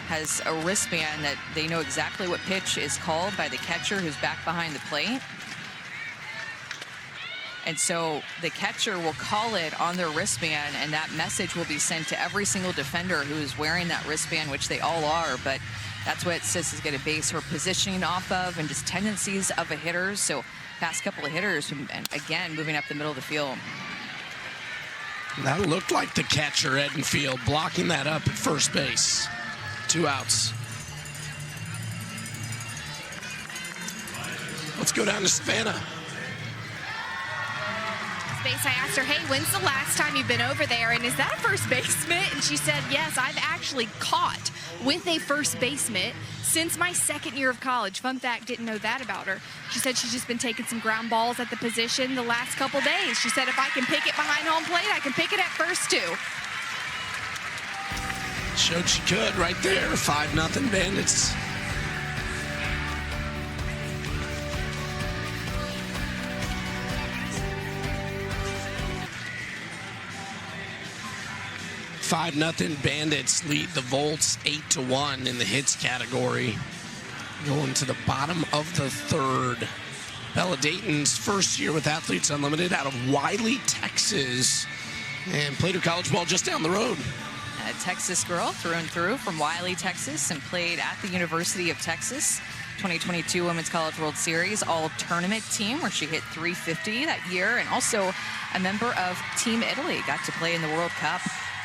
has a wristband that they know exactly what pitch is called by the catcher who's back behind the plate. And so the catcher will call it on their wristband, and that message will be sent to every single defender who is wearing that wristband, which they all are. But that's what Sis is going to base her positioning off of, and just tendencies of a hitter. So past couple of hitters, and again, moving up the middle of the field. That looked like the catcher, Edenfield, blocking that up at first base. 2 outs. Let's go down to Savannah. Base, I asked her, hey, when's the last time you've been over there? And is that a first base mitt? And she said, yes, I've actually caught with a first base mitt since my second year of college. Fun fact, didn't know that about her. She said she's just been taking some ground balls at the position the last couple days. She said, if I can pick it behind home plate, I can pick it at first too. Showed she could right there. 5-0 Bandits. 5-0 Bandits lead the Volts 8-1 in the hits category. Going to the bottom of the third. Bella Dayton's first year with Athletes Unlimited out of Wiley, Texas, and played her college ball just down the road. A Texas girl through and through from Wiley, Texas, and played at the University of Texas. 2022 Women's College World Series all-tournament team where she hit .350 that year, and also a member of Team Italy. Got to play in the World Cup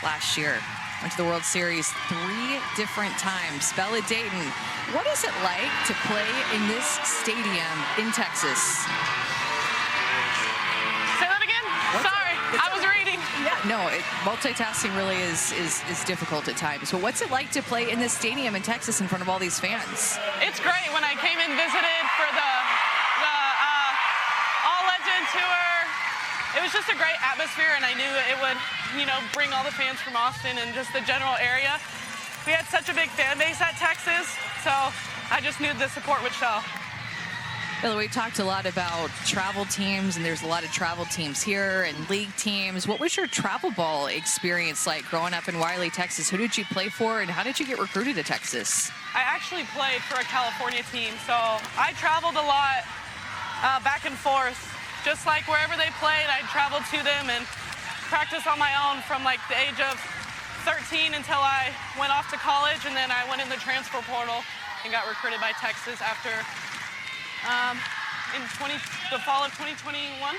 last year. Went to the World Series 3 different times. Bella Dayton, what is it like to play in this stadium in Texas? Say that again? Sorry, I was reading. Yeah, no, multitasking really is difficult at times. But what's it like to play in this stadium in Texas in front of all these fans? It's great. When I came and visited for the All Legend Tour, it was just a great atmosphere, and I knew it would, bring all the fans from Austin and just the general area. We had such a big fan base at Texas, so I just knew the support would show. By the way, we talked a lot about travel teams, and there's a lot of travel teams here and league teams. What was your travel ball experience like growing up in Wiley, Texas? Who did you play for, and how did you get recruited to Texas? I actually played for a California team, so I traveled a lot back and forth. Just like wherever they played, I'd travel to them and practice on my own from like the age of 13 until I went off to college, and then I went in the transfer portal and got recruited by Texas after the fall of 2021.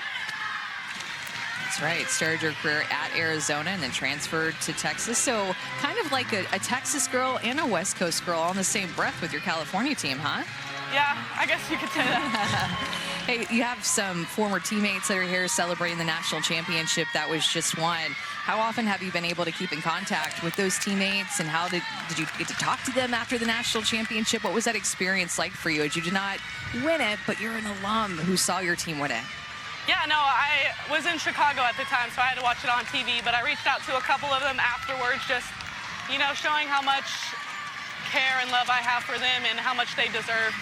That's right. Started your career at Arizona and then transferred to Texas. So kind of like a Texas girl and a West Coast girl all in the same breath with your California team, huh? Yeah, I guess you could say that. Hey, you have some former teammates that are here celebrating the national championship that was just won. How often have you been able to keep in contact with those teammates, and how did you get to talk to them after the national championship? What was that experience like for you? As you did not win it, but you're an alum who saw your team win it. Yeah, no, I was in Chicago at the time, so I had to watch it on TV, but I reached out to a couple of them afterwards, just, showing how much care and love I have for them and how much they deserve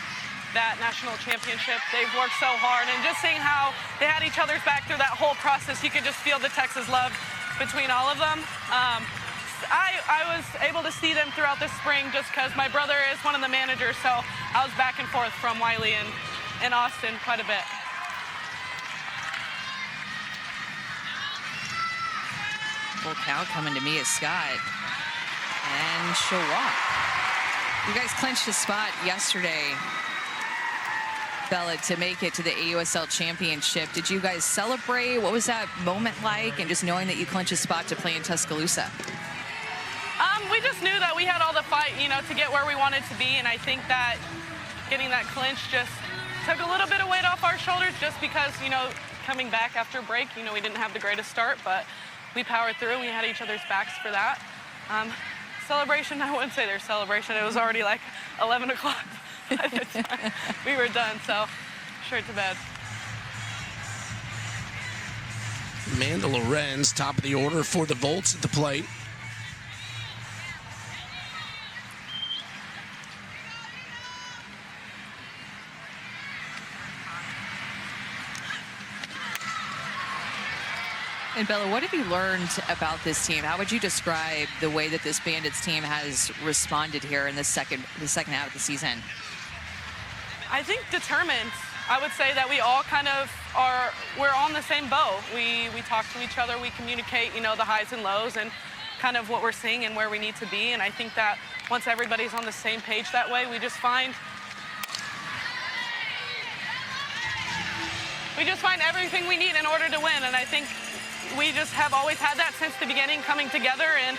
that national championship. They've worked so hard, and just seeing how they had each other's back through that whole process, you could just feel the Texas love between all of them. I was able to see them throughout the spring just because my brother is one of the managers, so I was back and forth from Wiley and Austin quite a bit. Full count coming to Mia Scott, and she'll walk. You guys clinched a spot yesterday, Bella, to make it to the AUSL Championship. Did you guys celebrate? What was that moment like? And just knowing that you clinched a spot to play in Tuscaloosa? We just knew that we had all the fight, to get where we wanted to be. And I think that getting that clinch just took a little bit of weight off our shoulders just because, coming back after break, we didn't have the greatest start, but we powered through and we had each other's backs for that. Celebration, I wouldn't say there's celebration. It was already like 11 o'clock. By the time we were done, so straight to bed. Amanda Lorenz, top of the order for the Volts at the plate. And Bella, what have you learned about this team? How would you describe the way that this Bandits team has responded here in the second half of the season? I think determined. I would say that we all kind of we're on the same boat. We talk to each other, we communicate, the highs and lows and kind of what we're seeing and where we need to be. And I think that once everybody's on the same page that way, we just find everything we need in order to win. And I think we just have always had that since the beginning, coming together and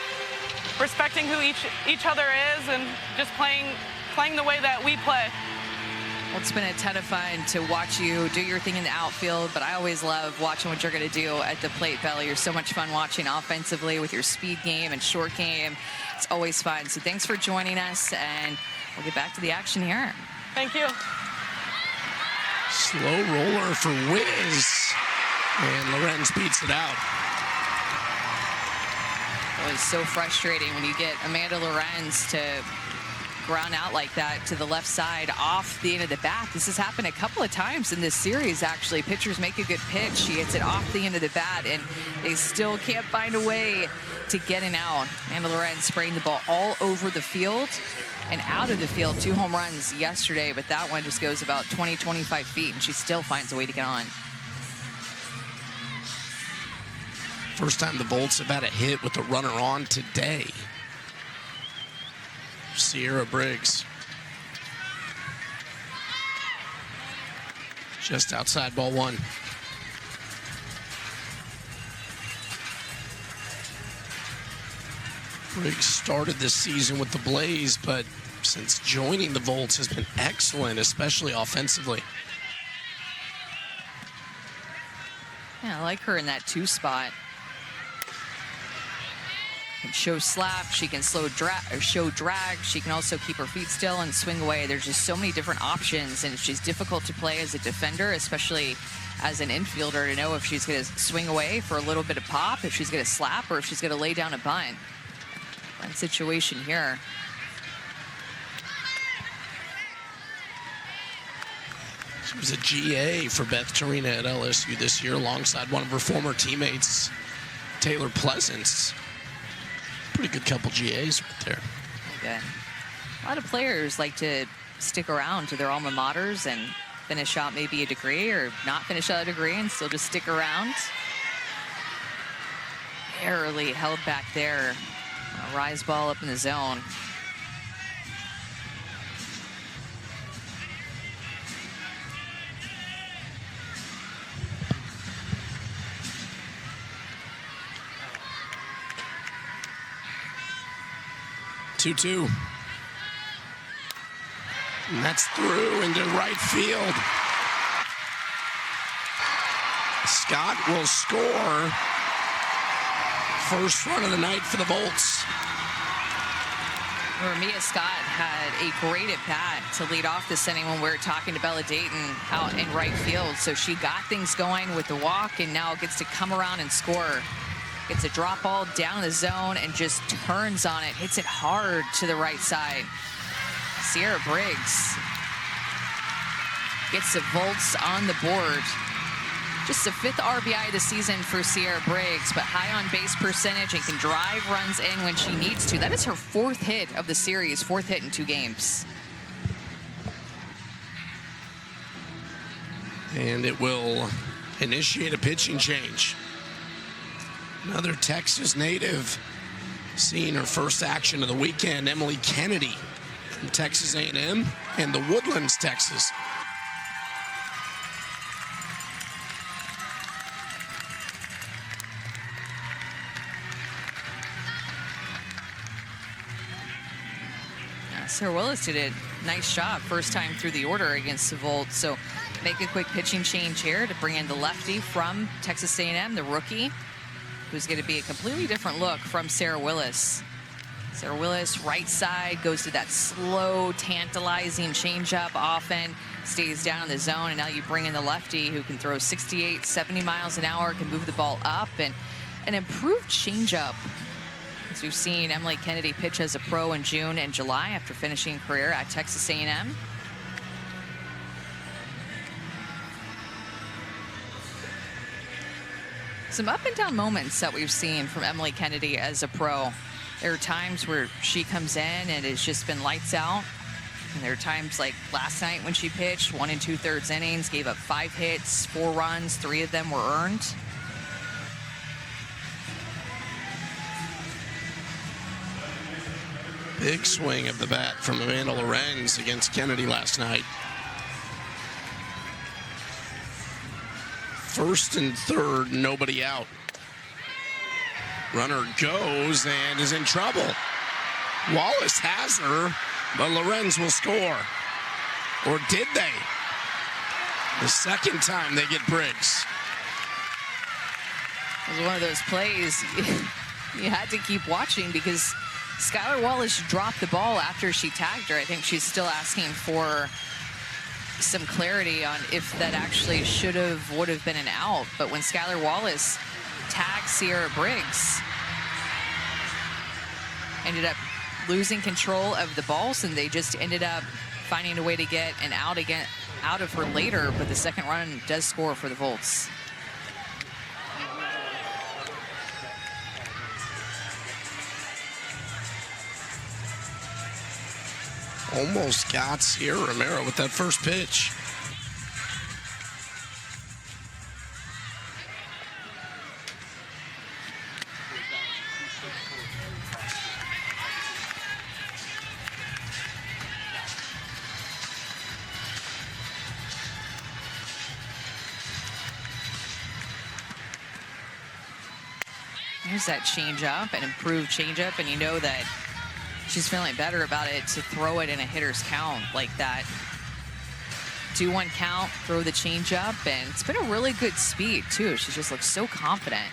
respecting who each other is and just playing the way that we play. Well, it's been a ton of fun to watch you do your thing in the outfield, but I always love watching what you're going to do at the plate, Bella. You're so much fun watching offensively with your speed game and short game. It's always fun. So thanks for joining us, and we'll get back to the action here. Thank you. Slow roller for Wisz, and Lorenz beats it out. It was so frustrating when you get Amanda Lorenz to ground out like that to the left side off the end of the bat. This has happened a couple of times in this series, actually. Pitchers make a good pitch. She hits it off the end of the bat, and they still can't find a way to get an out. Amanda Lorenz spraying the ball all over the field and out of the field. 2 home runs yesterday, but that one just goes about 20, 25 feet, and she still finds a way to get on. First time the Bolts have had a hit with a runner on today. Ciara Briggs. Just outside ball 1. Briggs started this season with the Blaze, but since joining the Volts has been excellent, especially offensively. Yeah, I like her in that 2 spot. Can show slap, she can show drag, she can also keep her feet still and swing away. There's just so many different options, and she's difficult to play as a defender, especially as an infielder, to know if she's going to swing away for a little bit of pop, if she's going to slap, or if she's going to lay down a bunt. Bunt situation here. She was a GA for Beth Torina at LSU this year alongside one of her former teammates, Taylor Pleasance. Pretty good couple GAs right there. Good. A lot of players like to stick around to their alma maters and finish out maybe a degree or not finish out a degree and still just stick around. Barely held back there. A rise ball up in the zone. Two. And that's through into right field. Scott will score. First run of the night for the Bolts. Mia Scott had a great at bat to lead off this inning when we were talking to Bella Dayton out in right field. So she got things going with the walk and now gets to come around and score. Gets a drop ball down the zone and just turns on it. Hits it hard to the right side. Ciara Briggs gets the Volts on the board. Just the 5th RBI of the season for Ciara Briggs, but high on base percentage and can drive runs in when she needs to. That is her 4th hit of the series, 4th hit in 2 games. And it will initiate a pitching change. Another Texas native seeing her first action of the weekend, Emily Kennedy from Texas A&M and the Woodlands, Texas. Sarah Willis did a nice job first time through the order against the Volts. So make a quick pitching change here to bring in the lefty from Texas A&M, the rookie, who's going to be a completely different look from Sarah Willis. Sarah Willis, right side, goes to that slow, tantalizing changeup often, stays down in the zone, and now you bring in the lefty who can throw 68, 70 miles an hour, can move the ball up, and an improved changeup. As we've seen Emily Kennedy pitch as a pro in June and July after finishing a career at Texas A&M. Some up and down moments that we've seen from Emily Kennedy as a pro. There are times where she comes in and it's just been lights out. And there are times like last night when she pitched 1 2/3 innings, gave up 5 hits, 4 runs, 3 of them were earned. Big swing of the bat from Amanda Lorenz against Kennedy last night. 1st and 3rd, nobody out. Runner goes and is in trouble. Wallace has her, but Lorenz will score. Or did they? The second time they get Briggs. It was one of those plays you had to keep watching because Skylar Wallace dropped the ball after she tagged her. I think she's still asking for some clarity on if that actually would have been an out. But when Skylar Wallace tagged Ciara Briggs, ended up losing control of the balls, and they just ended up finding a way to get an out of her later, but the second run does score for the Volts. Almost got Ciara Romero with that first pitch. Here's that changeup, an improved changeup, and you know that she's feeling better about it to throw it in a hitter's count like that. 2-1 count, throw the changeup, and it's been a really good speed too. She just looks so confident.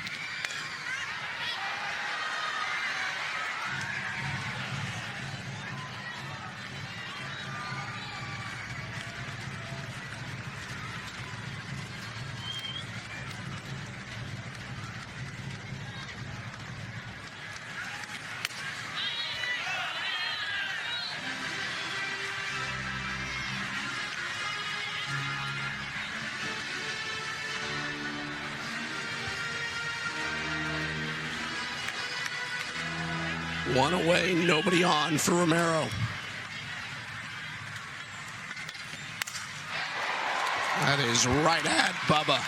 One away, nobody on for Romero. That is right at Bubba.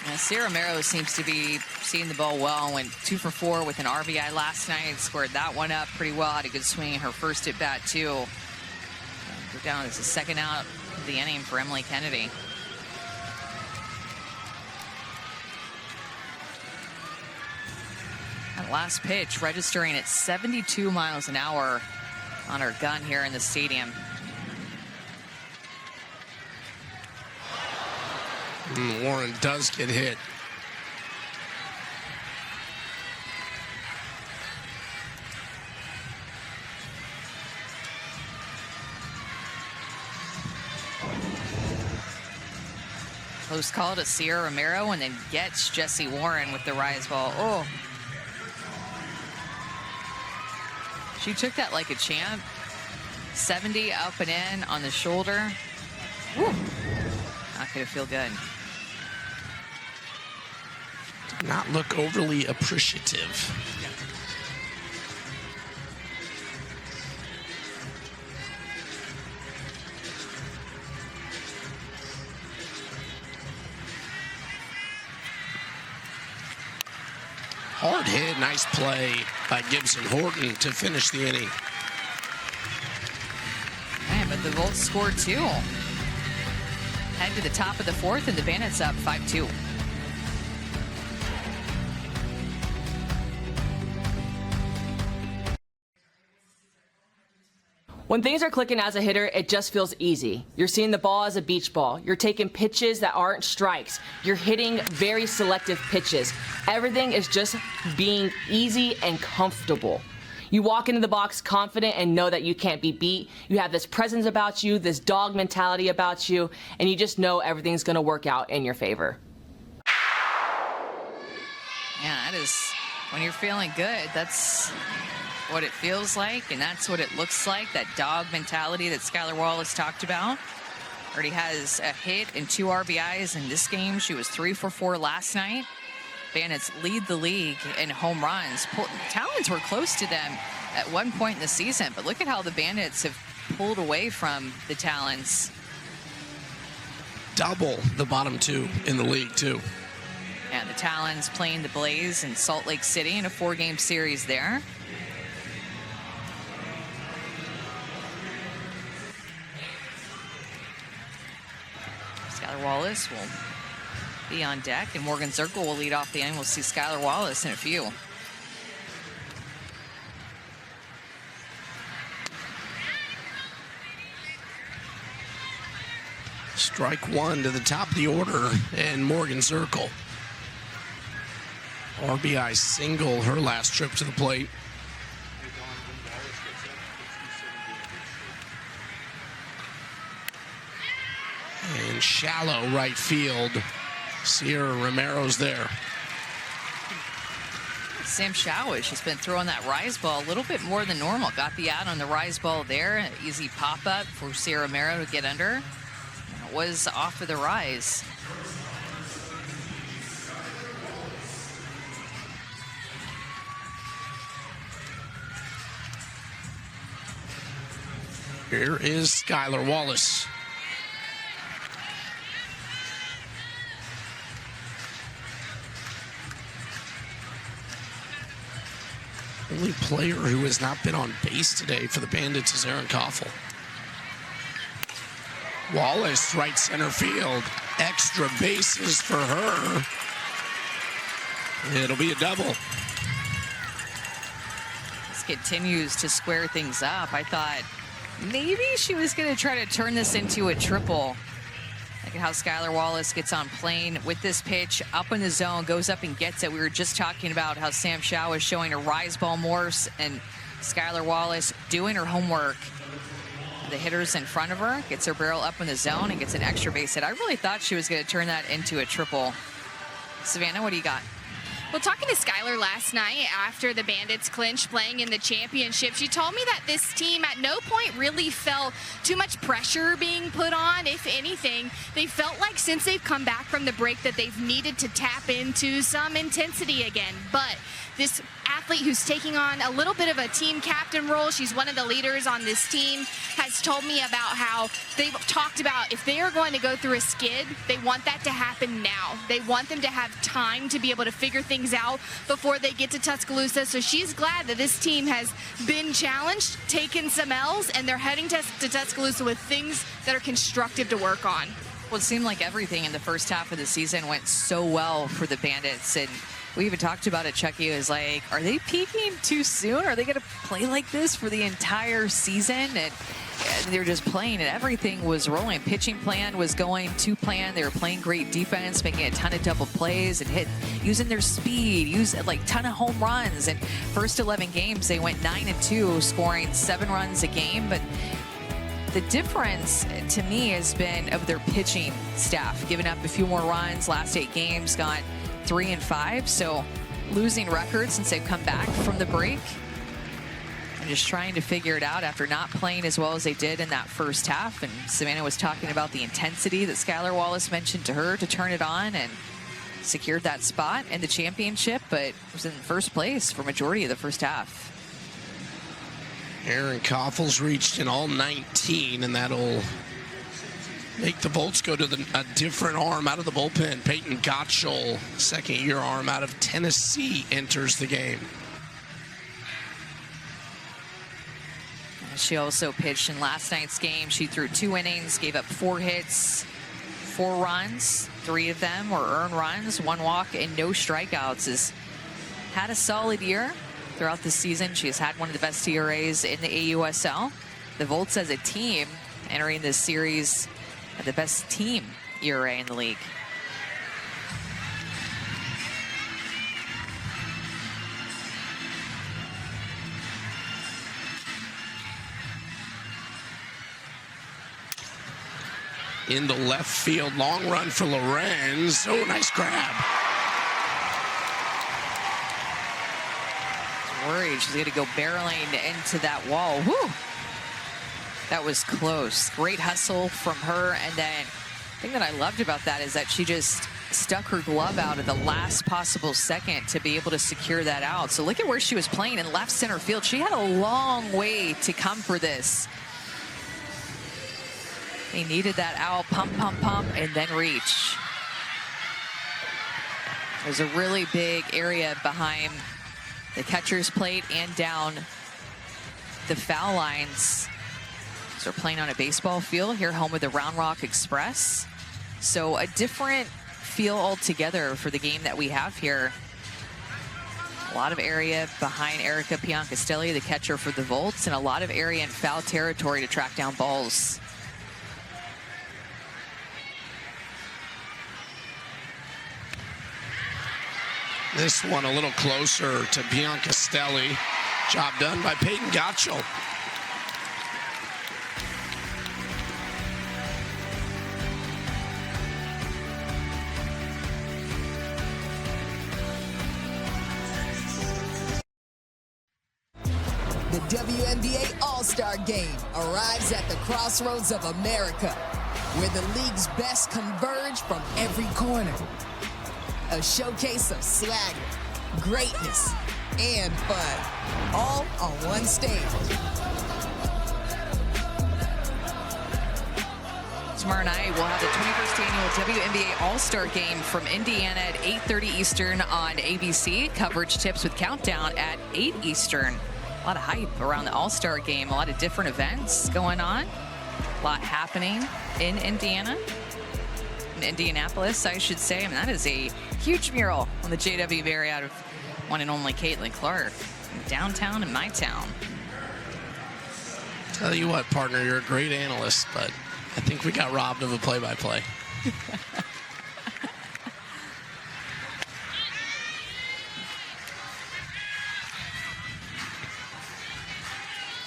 Now, Ciara Romero seems to be seeing the ball well. Went 2 for 4 with an RBI last night. Scored that one up pretty well. Had a good swing in her first at bat too. Go down as the second out of the inning for Emily Kennedy. That last pitch registering at 72 miles an hour on her gun here in the stadium. Warren does get hit. Close call to Ciara Romero, and then gets Jessie Warren with the rise ball. Oh. She took that like a champ. 70 up and in on the shoulder. Woo. Not gonna feel good. Did not look overly appreciative. Hard hit, nice play by Gibson Horton to finish the inning. Man, but the Volts scored 2. Head to the top of the 4th, and the Bandits up 5-2. When things are clicking as a hitter, it just feels easy. You're seeing the ball as a beach ball. You're taking pitches that aren't strikes. You're hitting very selective pitches. Everything is just being easy and comfortable. You walk into the box confident and know that you can't be beat. You have this presence about you, this dog mentality about you, and you just know everything's going to work out in your favor. Yeah, that is, when you're feeling good, that's what it feels like, and that's what it looks like, that dog mentality that Skylar Wallace talked about. Already has a hit and 2 RBIs in this game. She was 3 for 4 last night. Bandits lead the league in home runs. Talons were close to them at one point in the season, but look at how the Bandits have pulled away from the Talons. Double the bottom 2 in the league, too. Yeah, the Talons playing the Blaze in Salt Lake City in a 4-game series there. Skylar Wallace will be on deck, and Morgan Zerkle will lead off the inning. We'll see Skylar Wallace in a few. Strike 1 to the top of the order, and Morgan Zerkle. RBI single her last trip to the plate. And shallow right field. Ciara Romero's there. Sam Shawish has been throwing that rise ball a little bit more than normal. Got the out on the rise ball there. An easy pop-up for Sarah Mero to get under. It was off of the rise. Here is Skylar Wallace. Only player who has not been on base today for the Bandits is Erin Koffel. Wallace, right center field. Extra bases for her. It'll be a double. This continues to square things up. I thought maybe she was going to try to turn this into a triple. Look at how Skylar Wallace gets on plane with this pitch up in the zone, goes up and gets it. We were just talking about how Sam Shaw was showing a rise ball more, and Skylar Wallace doing her homework. The hitter's in front of her, gets her barrel up in the zone and gets an extra base hit. I really thought she was going to turn that into a triple. Savannah, what do you got? Well, talking to Skylar last night after the Bandits clinched playing in the championship, she told me that this team at no point really felt too much pressure being put on. If anything, they felt like since they've come back from the break that they've needed to tap into some intensity again. But this athlete who's taking on a little bit of a team captain role, she's one of the leaders on this team, has told me about how they've talked about if they are going to go through a skid, they want that to happen now. They want them to have time to be able to figure things out before they get to Tuscaloosa. So she's glad that this team has been challenged, taken some L's, and they're heading to Tuscaloosa with things that are constructive to work on. Well, it seemed like everything in the first half of the season went so well for the Bandits, and we even talked about it, Chucky. It was like, are they peaking too soon? Are they going to play like this for the entire season? And they're just playing, and everything was rolling. Pitching plan was going to plan. They were playing great defense, making a ton of double plays and using their speed, like ton of home runs. And first 11 games, they went 9-2, scoring 7 runs a game. But the difference to me has been of their pitching staff, giving up a few more runs. Last 8 games, got 3-5, so losing record since they've come back from the break. And just trying to figure it out after not playing as well as they did in that first half. And Savannah was talking about the intensity that Skylar Wallace mentioned to her to turn it on, and secured that spot in the championship, but was in first place for majority of the first half. Erin Koffel's reached in all 19, and that'll make the Bolts go to a different arm out of the bullpen. Peyton Gottschall, second-year arm out of Tennessee, enters the game. She also pitched in last night's game. She threw 2 innings, gave up 4 hits, 4 runs. 3 of them were earned runs, 1 walk, and no strikeouts. Has had a solid year throughout the season. She has had one of the best ERAs in the AUSL. The Volts as a team entering this series had the best team ERA in the league. In the left field, long run for Lorenz. Oh, nice grab. Worried she's going to go barreling into that wall. Woo! That was close. Great hustle from her. And then the thing that I loved about that is that she just stuck her glove out at the last possible second to be able to secure that out. So look at where she was playing in left center field. She had a long way to come for this. They needed that out, pump, pump, pump, and then reach. There's a really big area behind the catcher's plate and down the foul lines. So we're playing on a baseball field here, home of the Round Rock Express. So a different feel altogether for the game that we have here. A lot of area behind Erica Piancastelli, the catcher for the Volts, and a lot of area in foul territory to track down balls. This one a little closer to Piancastelli. Job done by Peyton Gottschall. WNBA All-Star Game arrives at the crossroads of America, where the league's best converge from every corner. A showcase of swagger, greatness, and fun, all on one stage. Tomorrow night, we'll have the 21st annual WNBA All-Star Game from Indiana at 8:30 Eastern on ABC. Coverage tips with Countdown at 8 Eastern. A lot of hype around the All-Star Game. A lot of different events going on. A lot happening in Indiana. In Indianapolis, I should say. I mean, that is a huge mural on the JW Marriott of one and only Caitlin Clark. Downtown in my town. Tell you what, partner, you're a great analyst, but I think we got robbed of a play-by-play.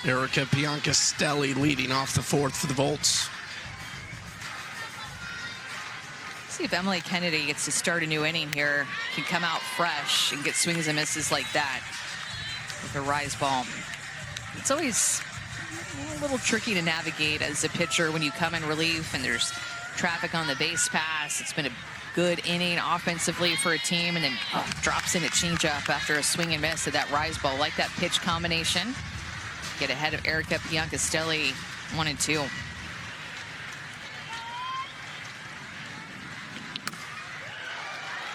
Danieca Coffey leading off the fourth for the Volts. See if Emily Kennedy gets to start a new inning here, can come out fresh and get swings and misses like that with a rise ball. It's always a little tricky to navigate as a pitcher when you come in relief and there's traffic on the base pass. It's been a good inning offensively for a team, and then drops in a changeup after a swing and miss at that rise ball. Like that pitch combination. Get ahead of Erica Piancastelli, 1-2.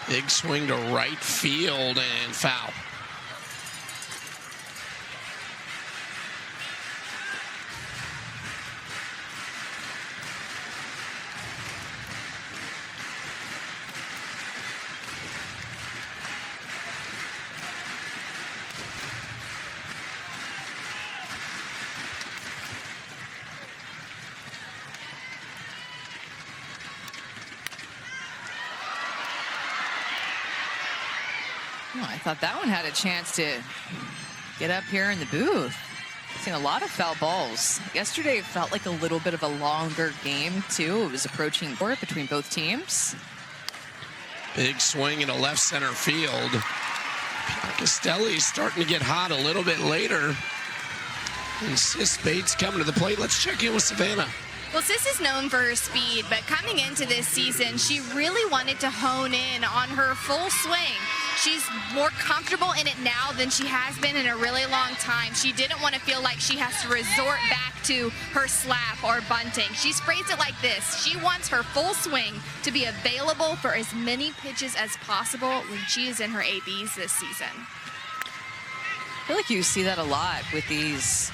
Big swing to right field and foul. I thought that one had a chance to get up here in the booth. Seen a lot of foul balls. Yesterday it felt like a little bit of a longer game too. It was approaching fourth between both teams. Big swing into left center field. Castelli's starting to get hot a little bit later. And Sis Bates coming to the plate. Let's check in with Savannah. Well, Sis is known for her speed, but coming into this season, she really wanted to hone in on her full swing. She's more comfortable in it now than she has been in a really long time. She didn't want to feel like she has to resort back to her slap or bunting. She's phrased it like this: she wants her full swing to be available for as many pitches as possible when she is in her ABs this season. I feel like you see that a lot with these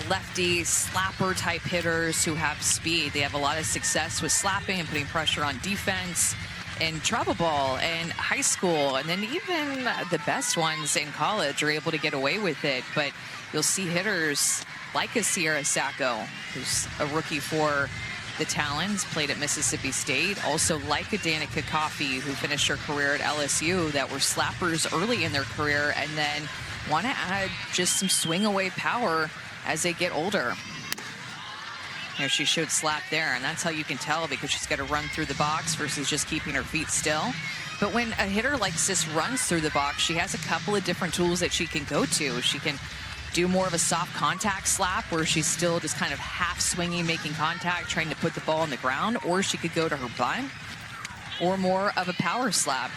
lefty slapper type hitters who have speed. They have a lot of success with slapping and putting pressure on defense in travel ball and high school, and then even the best ones in college are able to get away with it. But you'll see hitters like a Ciara Sacco, who's a rookie for the Talons, played at Mississippi State, also like a Danieca Coffey, who finished her career at LSU, that were slappers early in their career and then want to add just some swing away power as they get older. Here she showed slap there, and that's how you can tell, because she's got to run through the box versus just keeping her feet still. But when a hitter like Sis runs through the box, she has a couple of different tools that she can go to. She can do more of a soft contact slap where she's still just kind of half swinging, making contact, trying to put the ball on the ground, or she could go to her bunt, or more of a power slap.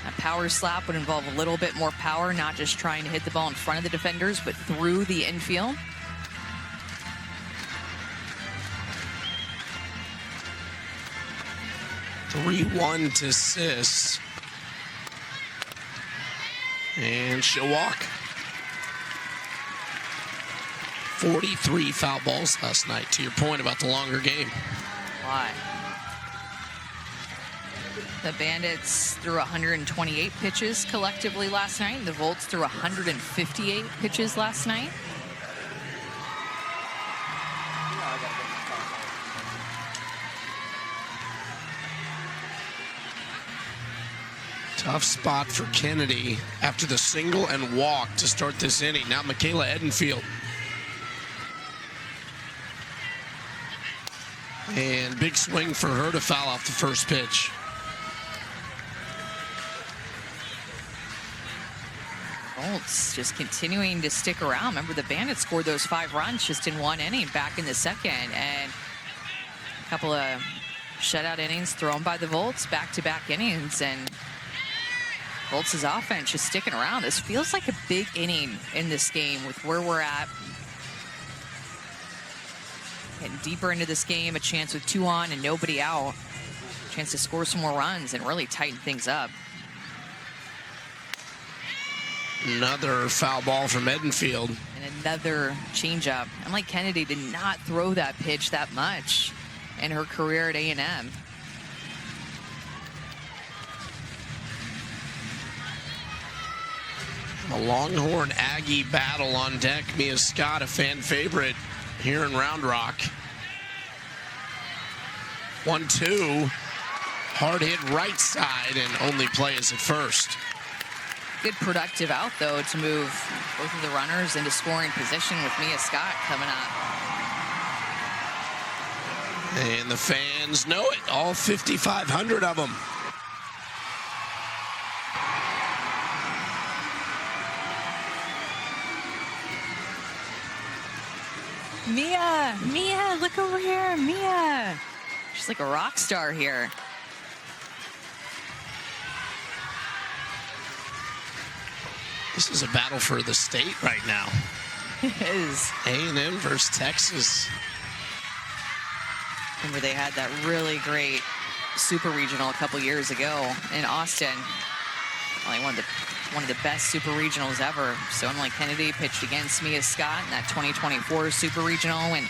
A power slap would involve a little bit more power, not just trying to hit the ball in front of the defenders, but through the infield. (3-1) to Sis. And she'll walk. 43 foul balls last night, to your point about the longer game. Why? The Bandits threw 128 pitches collectively last night. The Volts threw 158 pitches last night. Tough spot for Kennedy after the single and walk to start this inning. Now Michaela Edenfield. And big swing for her to foul off the first pitch. Volts just continuing to stick around. Remember, the Bandits scored those 5 runs just in 1 inning back in the second, and a couple of shutout innings thrown by the Volts, back-to-back innings, and Volts' offense just sticking around. This feels like a big inning in this game with where we're at. Getting deeper into this game, a chance with 2 on and nobody out. Chance to score some more runs and really tighten things up. Another foul ball from Edenfield. And another changeup. Emily Kennedy did not throw that pitch that much in her career at A&M. A Longhorn Aggie battle on deck. Mia Scott, a fan favorite here in Round Rock. 1-2. Hard hit right side, and only play is at first. Good productive out, though, to move both of the runners into scoring position with Mia Scott coming up. And the fans know it, all 5,500 of them. Mia, look over here, Mia. She's like a rock star here. This is a battle for the state right now. It is. A&M versus Texas. Remember, they had that really great super regional a couple years ago in Austin. Probably one of the best super regionals ever. So Emily Kennedy pitched against Mia Scott in that 2024 super regional when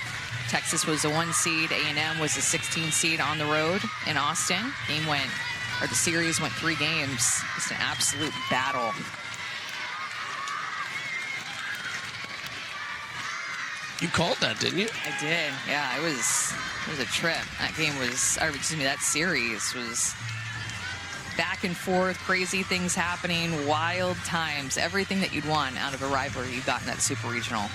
Texas was a 1 seed, A&M was a 16 seed on the road in Austin. The series went 3 games. Just an absolute battle. You called that, didn't you? I did. Yeah, it was a trip. That game was, or excuse me, that series was back and forth, crazy things happening, wild times, everything that you'd want out of a rivalry you got in that super regional.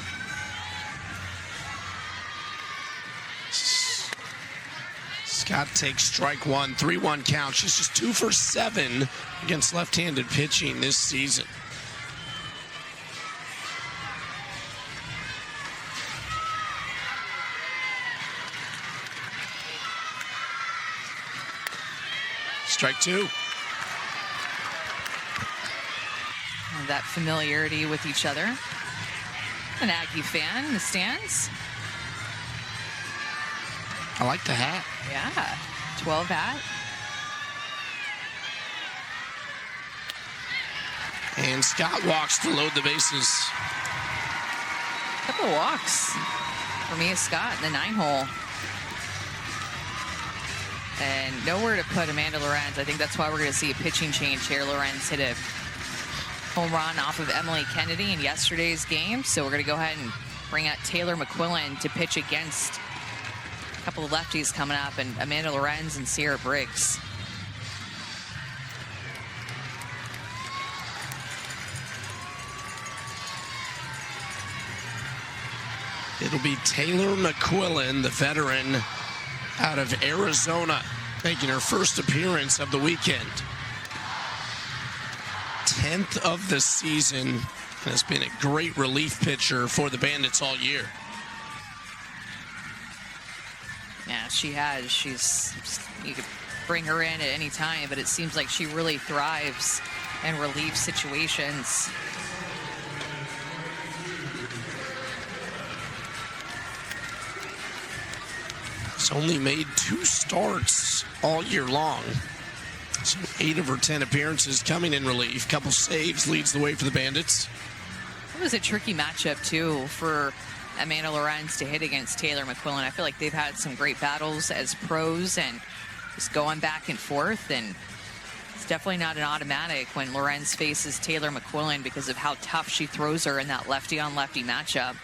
Scott takes strike 1, 3-1 count. She's just 2 for 7 against left-handed pitching this season. Strike 2. And that familiarity with each other. An Aggie fan in the stands. I like the hat. Yeah, 12 hat. And Scott walks to load the bases. A couple of walks for Mia Scott in the 9-hole. And nowhere to put Amanda Lorenz. I think that's why we're going to see a pitching change here. Lorenz hit a home run off of Emily Kennedy in yesterday's game. So we're going to go ahead and bring out Taylor McQuillin to pitch against a couple of lefties coming up, and Amanda Lorenz and Ciara Briggs. It'll be Taylor McQuillin, the veteran out of Arizona, making her first appearance of the weekend. 10th of the season, and has been a great relief pitcher for the Bandits all year. Yeah, she has. You could bring her in at any time, but it seems like she really thrives in relief situations. She's only made 2 starts all year long. So 8 of her 10 appearances coming in relief. Couple saves, leads the way for the Bandits. It was a tricky matchup, too, for Amanda Lorenz to hit against Taylor McQuillin. I feel like they've had some great battles as pros and just going back and forth. And it's definitely not an automatic when Lorenz faces Taylor McQuillin because of how tough she throws her in that lefty-on-lefty matchup.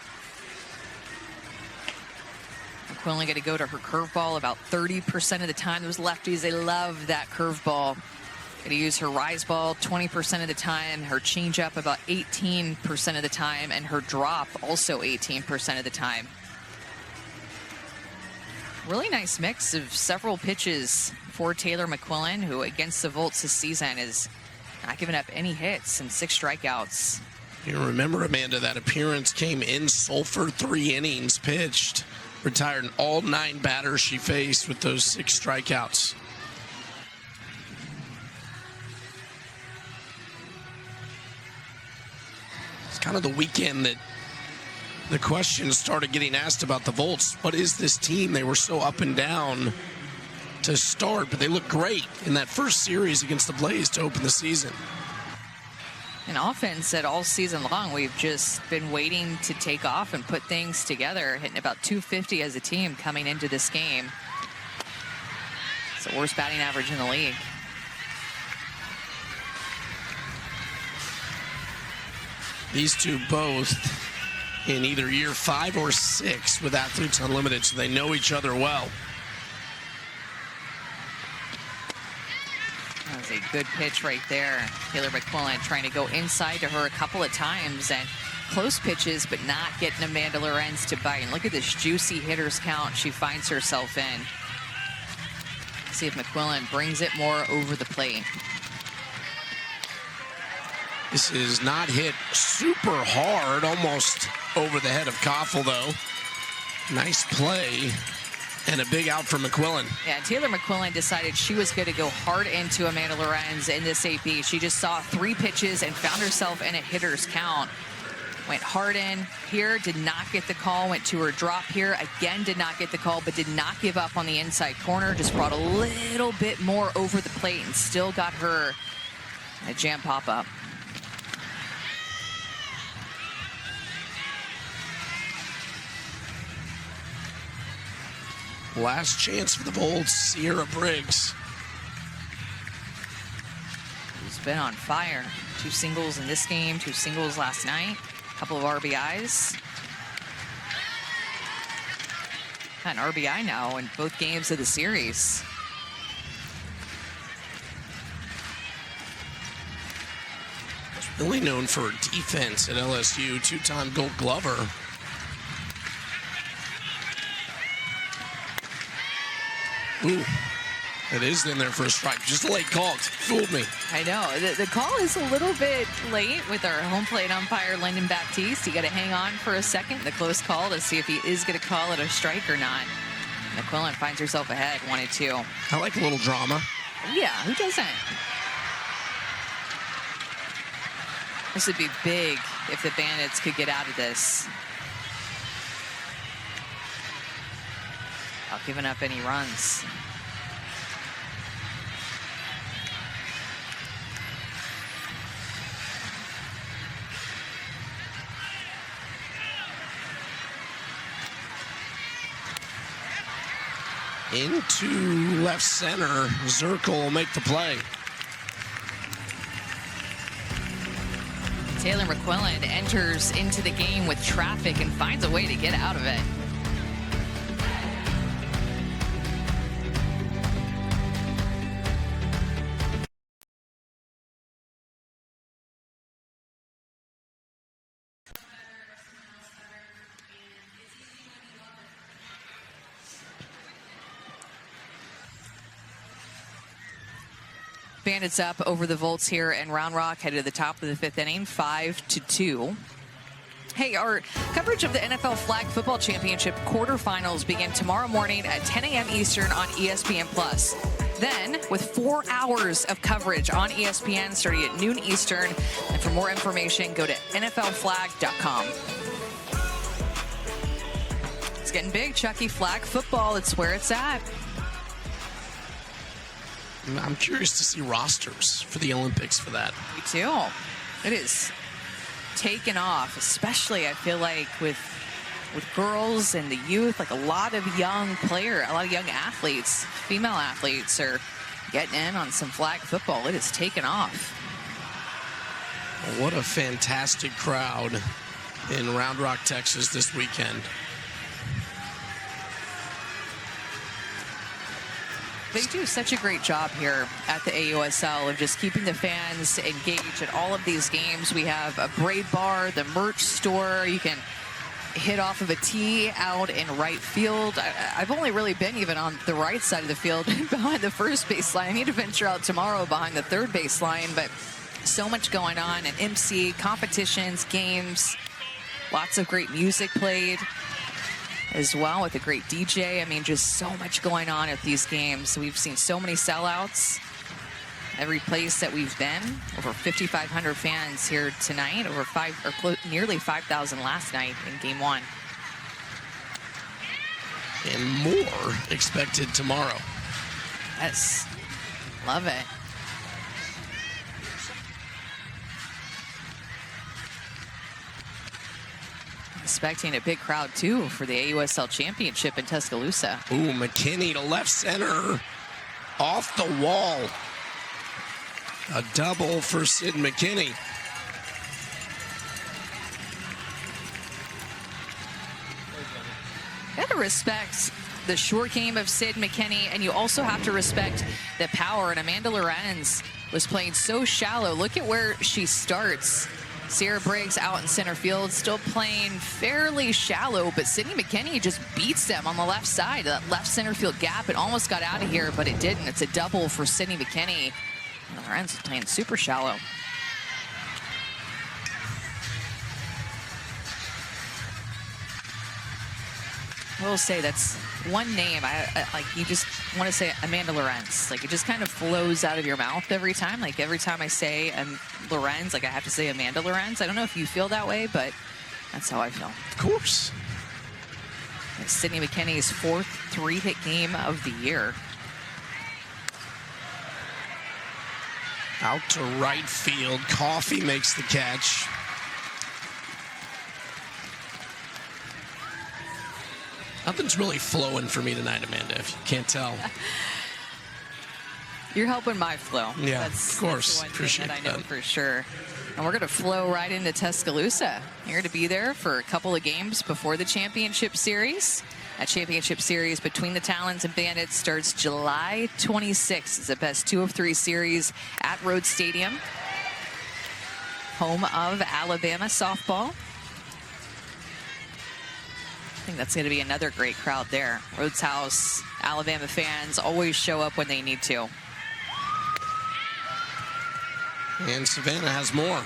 McQuillin got to go to her curveball about 30% of the time. Those lefties, they love that curveball. Got to use her rise ball 20% of the time, her changeup about 18% of the time, and her drop also 18% of the time. Really nice mix of several pitches for Taylor McQuillin, who against the Volts this season is not giving up any hits and 6 strikeouts. You remember, Amanda, that appearance came in Sulphur, 3 innings pitched, retired all 9 batters she faced with those 6 strikeouts. It's kind of the weekend that the questions started getting asked about the Volts. What is this team? They were so up and down to start, but they looked great in that first series against the Blaze to open the season. An offense that all season long we've just been waiting to take off and put things together, hitting about 250 as a team coming into this game. It's the worst batting average in the league. These two both in either year 5 or 6 with Athletes Unlimited, so they know each other well. That was a good pitch right there. Taylor McQuillin trying to go inside to her a couple of times and close pitches, but not getting Amanda Lorenz to bite. And look at this juicy hitters count she finds herself in. See if McQuillin brings it more over the plate. This is not hit super hard, almost over the head of Coffey, though. Nice play. And a big out for McQuillin. Yeah, Taylor McQuillin decided she was going to go hard into Amanda Lorenz in this AP. She just saw 3 pitches and found herself in a hitter's count. Went hard in here, did not get the call. Went to her drop here, again did not get the call, but did not give up on the inside corner. Just brought a little bit more over the plate and still got her a jam pop-up. Last chance for the Volts, Ciara Briggs. He's been on fire. 2 singles in this game, 2 singles last night, a couple of RBIs. Got an RBI now in both games of the series. Really known for defense at LSU, 2-time Gold Glover. Ooh, it is in there for a strike. Just a late call. It fooled me. I know. The call is a little bit late with our home plate umpire, Lyndon Baptiste. You got to hang on for a second. The close call to see if he is going to call it a strike or not. McQuillin finds herself ahead, 1-2. I like a little drama. Yeah, who doesn't? This would be big if the Bandits could get out of this. Without giving up any runs. Into left center, Zerkle will make the play. Taylor McQuillin enters into the game with traffic and finds a way to get out of it. Bandits up over the Volts here in Round Rock, headed to the top of the 5th inning, 5-2. Hey, our coverage of the NFL Flag Football Championship quarterfinals begin tomorrow morning at 10 a.m. Eastern on ESPN+. Then, with 4 hours of coverage on ESPN starting at noon Eastern. And for more information, go to NFLflag.com. It's getting big, Chucky. Flag football, it's where it's at. I'm curious to see rosters for the Olympics for that. Me too. It is taken off, especially I feel like with girls and the youth, like a lot of young athletes, female athletes are getting in on some flag football. It is taken off. What a fantastic crowd in Round Rock, Texas this weekend. They do such a great job here at the AUSL of just keeping the fans engaged at all of these games. We have a braid bar, the merch store. You can hit off of a tee out in right field. I've only really been even on the right side of the field behind the first baseline. I need to venture out tomorrow behind the third baseline, but so much going on in MC, competitions, games, lots of great music played as well with a great DJ. I mean, just so much going on at these games. We've seen so many sellouts. Every place that we've been, over 5,500 fans here tonight, nearly 5,000 last night in Game 1. And more expected tomorrow. Yes, love it. Expecting a big crowd, too, for the AUSL Championship in Tuscaloosa. Ooh, McKinney to left center. Off the wall. A double for Sid McKinney. You got to respect the short game of Sid McKinney, and you also have to respect the power. And Amanda Lorenz was playing so shallow. Look at where she starts. Ciara Briggs out in center field, still playing fairly shallow, but Sydney McKinney just beats them on the left side. That left center field gap, it almost got out of here, but it didn't. It's a double for Sydney McKinney. And Lorenz is playing super shallow. I will say that's one name I like. You just want to say Amanda Lorenz. Like, it just kind of flows out of your mouth every time. Like, every time I say Lorenz, like, I have to say Amanda Lorenz. I don't know if you feel that way, but that's how I feel. Of course. It's Sydney McKinney's 4th 3-hit game of the year. Out to right field. Coffey makes the catch. Nothing's really flowing for me tonight, Amanda, if you can't tell. You're helping my flow. Yeah, of course. That's Appreciate that. I know for sure. And we're going to flow right into Tuscaloosa. You're going to be there for a couple of games before the championship series. That championship series between the Talons and Bandits starts July 26th. It's a best 2 of 3 series at Rhodes Stadium, home of Alabama softball. I think that's going to be another great crowd there. Rhodes House, Alabama fans always show up when they need to. And Savannah has more.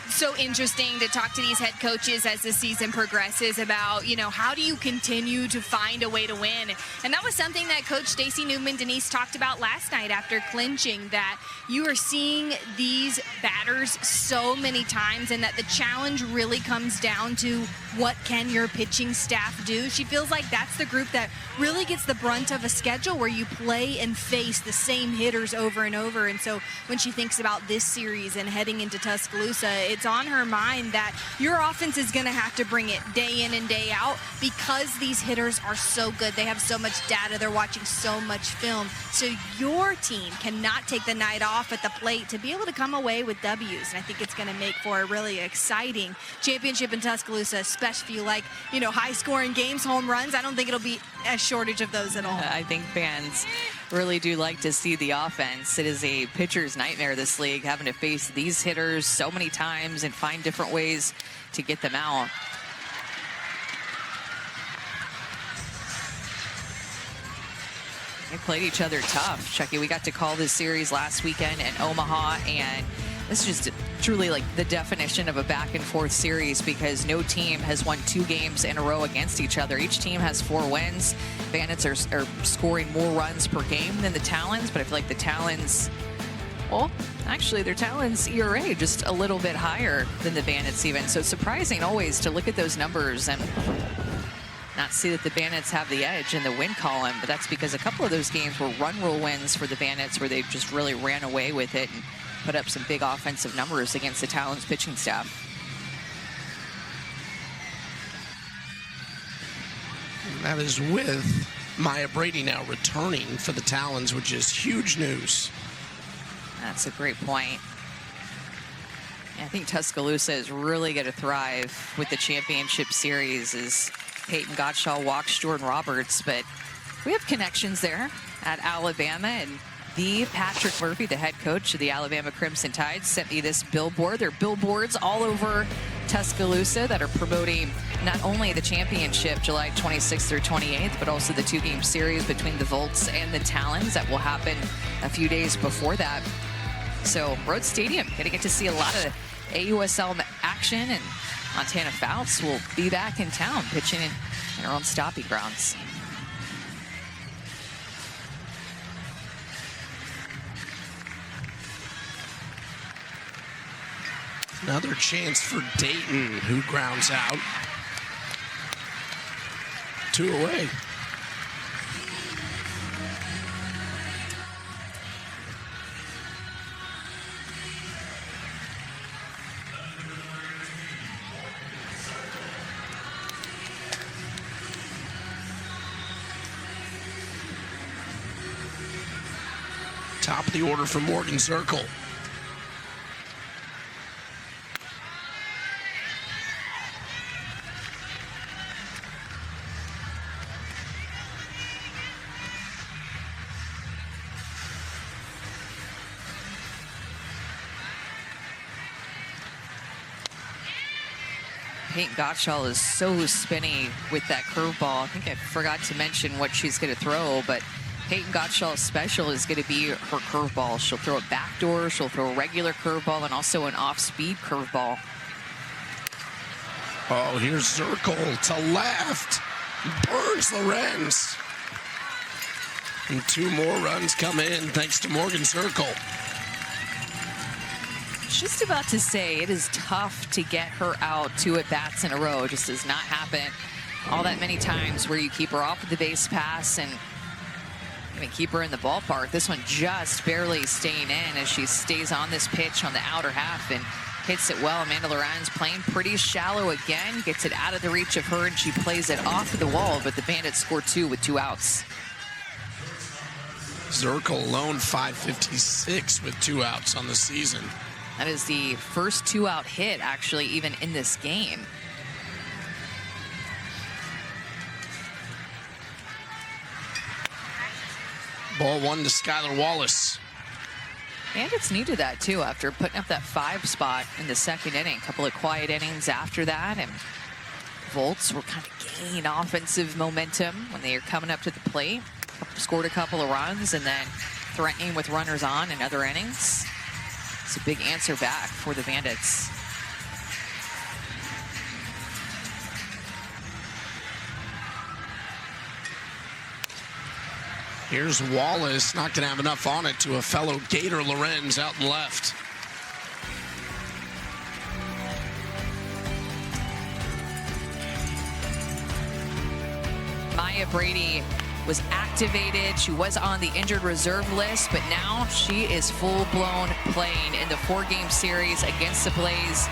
So interesting to talk to these head coaches as the season progresses about, you know, how do you continue to find a way to win? And that was something that Coach Stacey Newman-Denise talked about last night after clinching, that you are seeing these batters so many times and that the challenge really comes down to what can your pitching staff do. She feels like that's the group that really gets the brunt of a schedule where you play and face the same hitters over and over. And so when she thinks about this series and heading into Tuscaloosa, it's on her mind that your offense is going to have to bring it day in and day out because these hitters are so good. They have so much data. They're watching so much film. So your team cannot take the night off at the plate to be able to come away with W's. And I think it's going to make for a really exciting championship in Tuscaloosa, especially if you like, you know, high-scoring games, home runs. I don't think it'll be a shortage of those at all. I think fans really do like to see the offense. It is a pitcher's nightmare, this league, having to face these hitters so many times and find different ways to get them out. They played each other tough. Chucky, we got to call this series last weekend in Omaha, and this is just truly like the definition of a back and forth series because no team has won 2 games in a row against each other. Each team has 4 wins. Bandits are scoring more runs per game than the Talons, but I feel like the Talons, well, actually their Talons ERA just a little bit higher than the Bandits even. So it's surprising always to look at those numbers and not see that the Bandits have the edge in the win column, but that's because a couple of those games were run rule wins for the Bandits where they just really ran away with it and put up some big offensive numbers against the Talons pitching staff. And that is with Maya Brady now returning for the Talons, which is huge news. That's a great point. I think Tuscaloosa is really going to thrive with the championship series as Peyton Gottschall walks Jordan Roberts, but we have connections there at Alabama, and the Patrick Murphy, the head coach of the Alabama Crimson Tide, sent me this billboard. There are billboards all over Tuscaloosa that are promoting not only the championship July 26th through 28th, but also the 2-game series between the Volts and the Talons that will happen a few days before that. So Road Stadium, gonna get to see a lot of AUSL action, and Montana Fouts will be back in town pitching in her own stopping grounds. Another chance for Dayton, who grounds out. 2 away. Top of the order for Morgan Zerkle. Peyton Gottschall is so spinny with that curveball. I think I forgot to mention what she's going to throw, but Peyton Gottschall's special is going to be her curveball. She'll throw a backdoor, she'll throw a regular curveball, and also an off-speed curveball. Oh, here's Zerkle to left. Burns Lorenz. And 2 more runs come in thanks to Morgan Zerkle. Just about to say, it is tough to get her out 2 at-bats in a row. It just does not happen all that many times where you keep her off of the base pass and keep her in the ballpark. This one just barely staying in as she stays on this pitch on the outer half and hits it well. Amanda Lorenz playing pretty shallow again, gets it out of the reach of her, and she plays it off of the wall, but the Bandits score 2 with 2 outs. Zerkle alone 556 with 2 outs on the season. That is the first 2-out hit, actually, even in this game. Ball 1 to Skylar Wallace. Bandits needed that, too, after putting up that 5 spot in the 2nd inning. A couple of quiet innings after that, and Volts were kind of gaining offensive momentum when they were coming up to the plate. Scored a couple of runs, and then threatening with runners on in other innings. It's a big answer back for the Bandits. Here's Wallace, not going to have enough on it to a fellow Gator, Lorenz, out and left. Maya Brady was activated. She was on the injured reserve list, but now she is full-blown playing in the 4-game series against the Blaze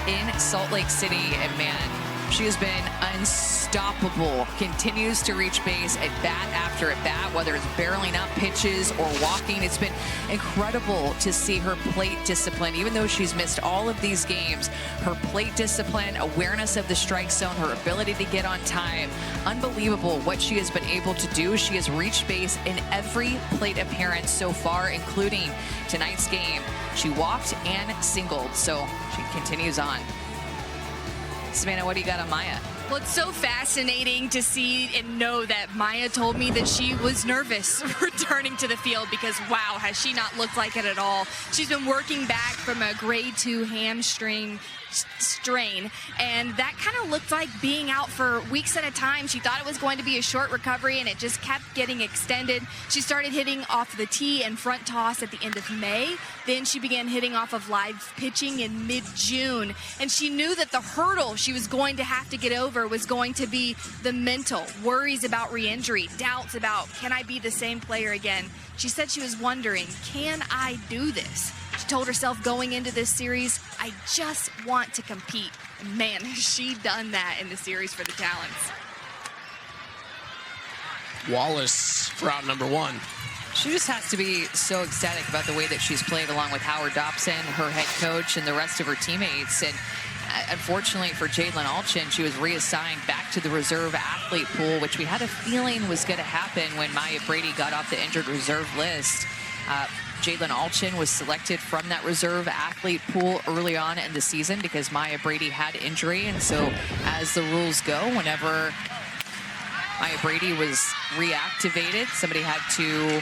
in Salt Lake City. And man, she has been unstoppable. Continues to reach base at bat after at bat, whether it's barreling up pitches or walking. It's been incredible to see her plate discipline. Even though she's missed all of these games, her plate discipline, awareness of the strike zone, her ability to get on time, unbelievable what she has been able to do. She has reached base in every plate appearance so far, including tonight's game. She walked and singled, so she continues on. Savannah, what do you got on Maya? Well, it's so fascinating to see and know that Maya told me that she was nervous returning to the field because, wow, has she not looked like it at all. She's been working back from a grade 2 hamstring strain, and that kind of looked like being out for weeks at a time. She thought it was going to be a short recovery, and it just kept getting extended. She started hitting off the tee and front toss at the end of May. Then she began hitting off of live pitching in mid-June, and she knew that the hurdle she was going to have to get over was going to be the mental worries about re-injury, doubts about, can I be the same player again? She said she was wondering, can I do this? She told herself going into this series, I just want to compete. And man, has she done that in the series for the Talons. Wallace for out number 1. She just has to be so ecstatic about the way that she's played along with Howard Dobson, her head coach, and the rest of her teammates. And unfortunately for Jalen Alchin, she was reassigned back to the reserve athlete pool, which we had a feeling was going to happen when Maya Brady got off the injured reserve list. Jalen Alchin was selected from that reserve athlete pool early on in the season because Maya Brady had injury. And so as the rules go, whenever Maya Brady was reactivated, somebody had to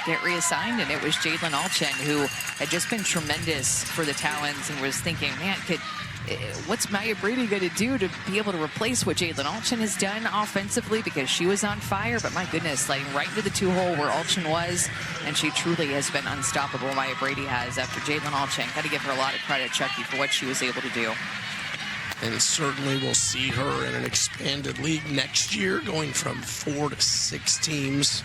get reassigned, and it was Jalen Alchen, who had just been tremendous for the Talons and was thinking, man, what's Maya Brady going to do to be able to replace what Jalen Alchen has done offensively, because she was on fire, but my goodness, sliding right into the 2-hole where Alchen was, and she truly has been unstoppable. Maya Brady has after Jalen Alchen. Got to give her a lot of credit, Chucky, for what she was able to do. And certainly we'll see her in an expanded league next year, going from 4 to 6 teams.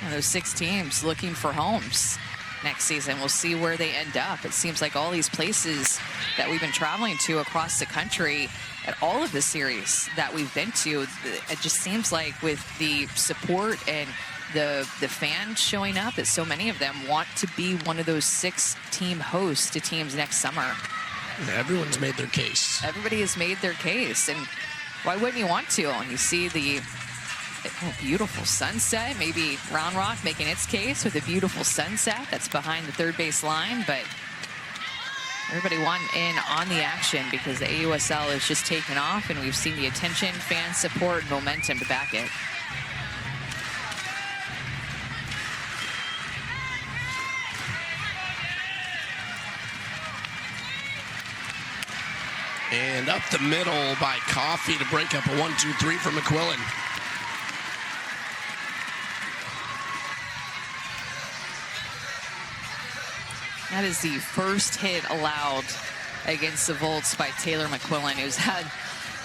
And those 6 teams looking for homes next season. We'll see where they end up. It seems like all these places that we've been traveling to across the country at all of the series that we've been to, it just seems like with the support and the fans showing up, that so many of them want to be one of those 6-team hosts to teams next summer. Everyone's made their case. Everybody has made their case, and why wouldn't you want to? And you see the beautiful sunset, maybe Round Rock making its case with a beautiful sunset that's behind the third base line, but everybody wanting in on the action because the AUSL has just taken off, and we've seen the attention, fan support, and momentum to back it. And up the middle by Coffey to break up a 1-2-3 for McQuillin. That is the first hit allowed against the Volts by Taylor McQuillin, who's had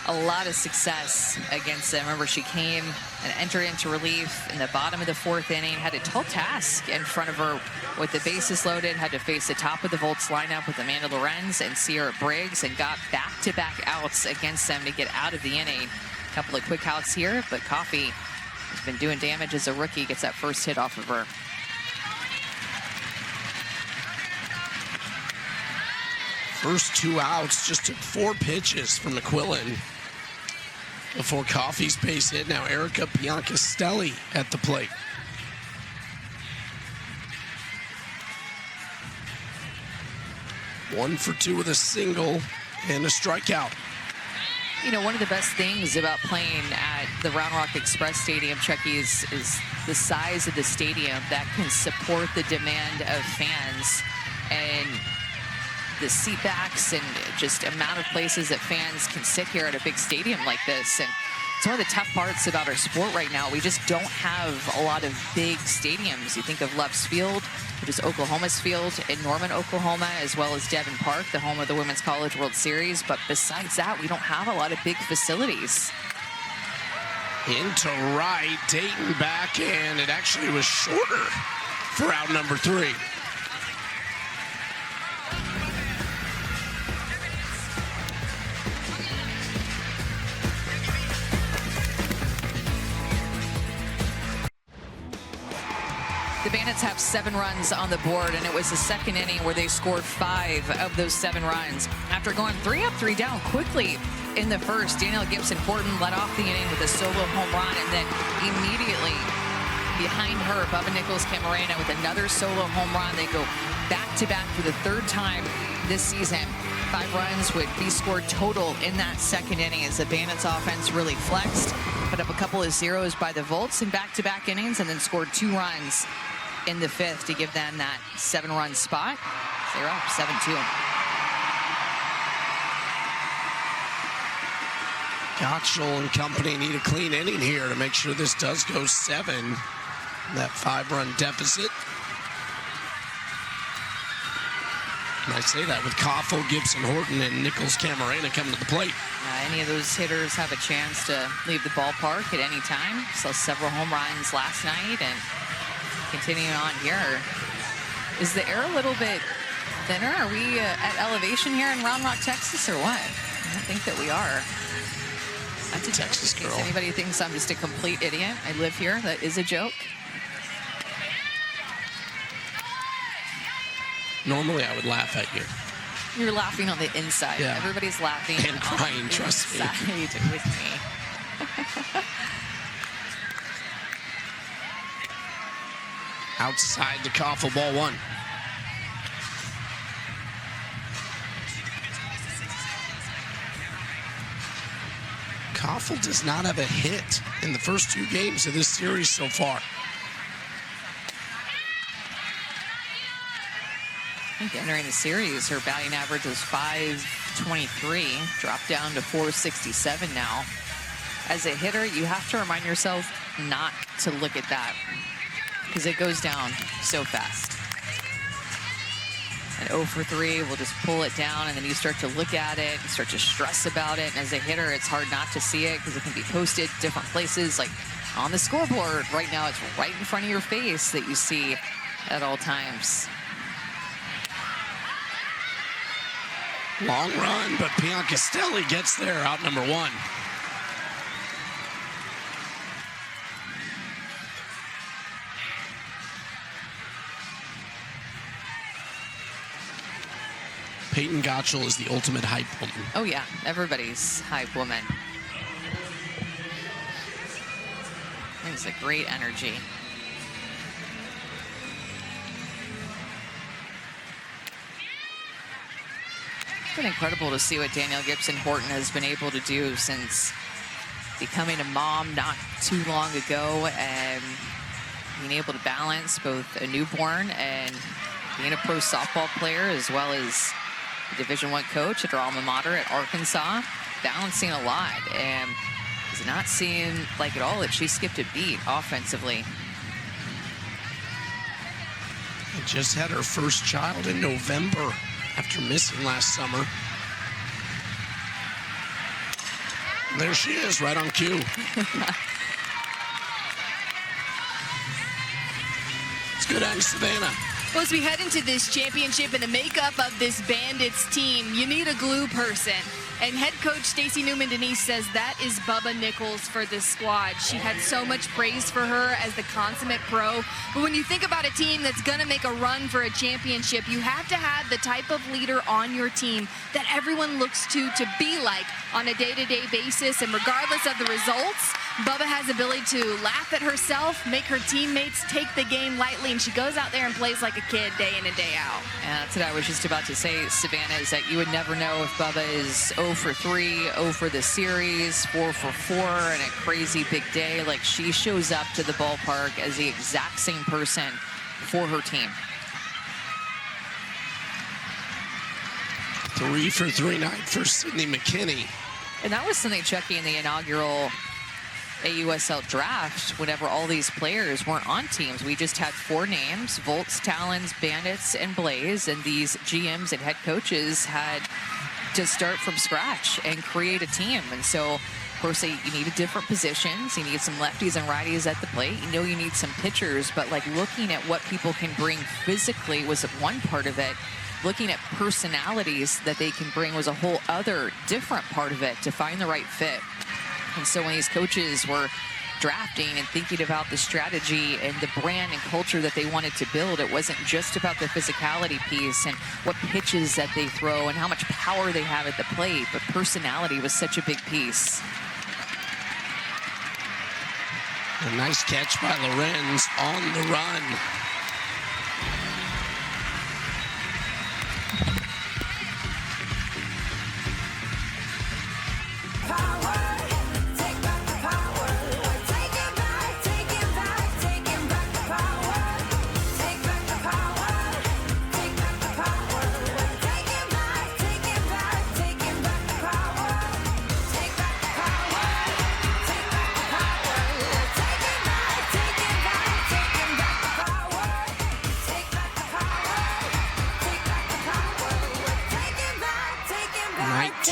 a lot of success against them. Remember, she came and entered into relief in the bottom of the 4th inning, had a tall task in front of her with the bases loaded, had to face the top of the Volts lineup with Amanda Lorenz and Ciara Briggs, and got back-to-back outs against them to get out of the inning. A couple of quick outs here, but Coffey has been doing damage as a rookie, gets that first hit off of her. First 2 outs, just took 4 pitches from McQuillin before Coffey's base hit. Now Erica Biancastelli at the plate. One for 2 with a single and a strikeout. You know, one of the best things about playing at the Round Rock Express Stadium, Chucky, is the size of the stadium that can support the demand of fans, and the seat backs and just amount of places that fans can sit here at a big stadium like this. And it's one of the tough parts about our sport right now. We just don't have a lot of big stadiums. You think of Love's Field, which is Oklahoma's field in Norman, Oklahoma, as well as Devon Park, the home of the Women's College World Series. But besides that, we don't have a lot of big facilities. Into right, Dayton back, and it actually was shorter for out number 3. The Bandits have 7 runs on the board, and it was the 2nd inning where they scored 5 of those 7 runs. After going 3 up, 3 down quickly in the first, Danielle Gibson-Horton led off the inning with a solo home run, and then immediately behind her, Bubba Nickles-Ca with another solo home run. They go back-to-back for the 3rd time this season. 5 runs would be scored total in that 2nd inning as the Bandits offense really flexed, put up a couple of zeros by the Volts in back-to-back innings, and then scored 2 runs in the 5th to give them that 7-run spot. They're up 7-2. Gottschall and company need a clean inning here to make sure this does go 7. That 5-run deficit. And I say that with Coffey, Gibson-Horton, and Nickles-Ca coming to the plate. Any of those hitters have a chance to leave the ballpark at any time. Saw several home runs last night, and continuing on here. Is the air a little bit thinner? Are we at elevation here in Round Rock, Texas, or what? I don't think that we are. That's a Texas girl. Anybody thinks I'm just a complete idiot. I live here. That is a joke. Normally, I would laugh at you. You're laughing on the inside. Yeah. Everybody's laughing and crying, trust me. With me. Outside the Coffey, ball 1. Coffey does not have a hit in the first 2 games of this series so far. think entering the series, her batting average was .523, dropped down to .467 now. As a hitter, you have to remind yourself not to look at that because it goes down so fast. And 0 for 3 will just pull it down, and then you start to look at it and start to stress about it. And as a hitter, it's hard not to see it because it can be posted different places, like on the scoreboard. Right now, it's right in front of your face that you see at all times. Long run, but Piancastelli gets there, out number 1. Peyton Gottschall is the ultimate hype woman. Oh, yeah. Everybody's hype woman. Brings a great energy. It's been incredible to see what Danielle Gibson Horton has been able to do since becoming a mom not too long ago and being able to balance both a newborn and being a pro softball player, as well as a Division I coach at her alma mater at Arkansas, balancing a lot, and does not seem like at all that she skipped a beat offensively. And just had her first child in November after missing last summer. There she is, right on cue. It's good on Savannah. Well, as we head into this championship and the makeup of this Bandits team, you need a glue person. And head coach Stacey Newman-Denise says that is Bubba Nichols for this squad. She had so much praise for her as the consummate pro. But when you think about a team that's going to make a run for a championship, you have to have the type of leader on your team that everyone looks to be like on a day-to-day basis. And regardless of the results, Bubba has the ability to laugh at herself, make her teammates take the game lightly, and she goes out there and plays like a kid day in and day out. And that's what I was just about to say, Savannah, is that you would never know if Bubba is 0 for 3, 0 for the series, 4 for 4, and a crazy big day. Like, she shows up to the ballpark as the exact same person for her team. 3 for 3 night for Sydney McKinney. And that was something, Chucky, in the inaugural AUSL draft, whenever all these players weren't on teams. We just had 4 names: Volts, Talons, Bandits, and Blaze. And these GMs and head coaches had to start from scratch and create a team. And so, of course, you needed different positions. You need some lefties and righties at the plate. You know you need some pitchers, but like looking at what people can bring physically was one part of it. Looking at personalities that they can bring was a whole other different part of it to find the right fit. And so when these coaches were drafting and thinking about the strategy and the brand and culture that they wanted to build, it wasn't just about the physicality piece and what pitches that they throw and how much power they have at the plate, but personality was such a big piece. A nice catch by Lorenz on the run.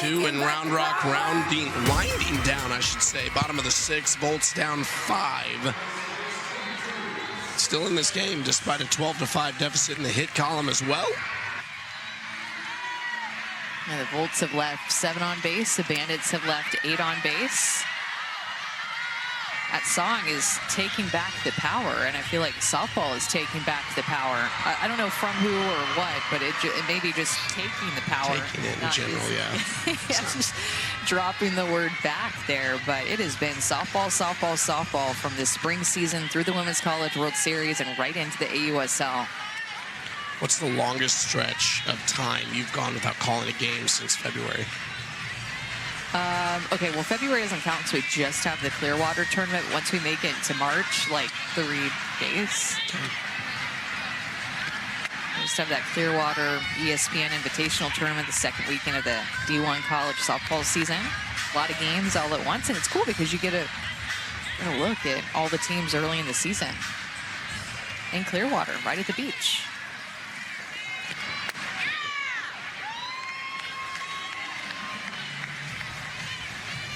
And Round Rock winding down, I should say. Bottom of the 6th, Volts down 5. Still in this game, despite a 12-5 deficit in the hit column as well. And the Volts have left 7 on base. The Bandits have left 8 on base. That song is taking back the power, and I feel like softball is taking back the power. I don't know from who or what, but it may be just taking the power. Taking it in general, yeah. Yeah, just dropping the word back there, but it has been softball, softball, softball from the spring season through the Women's College World Series and right into the AUSL. What's the longest stretch of time you've gone without calling a game since February? Okay, well, February doesn't count because we just have the Clearwater tournament. Once we make it to March, like 3 days. Okay. Just have that Clearwater ESPN Invitational Tournament, the second weekend of the D1 college softball season. A lot of games all at once, and it's cool because you get a look at all the teams early in the season. In Clearwater, right at the beach.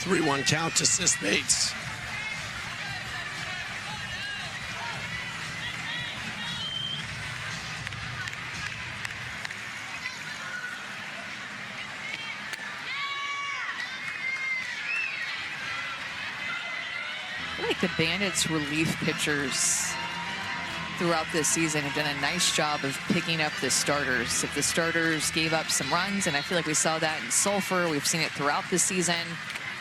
Three-one count to Sis Bates. I feel like the Bandits relief pitchers throughout this season have done a nice job of picking up the starters. If the starters gave up some runs, and I feel like we saw that in Sulphur, we've seen it throughout the season,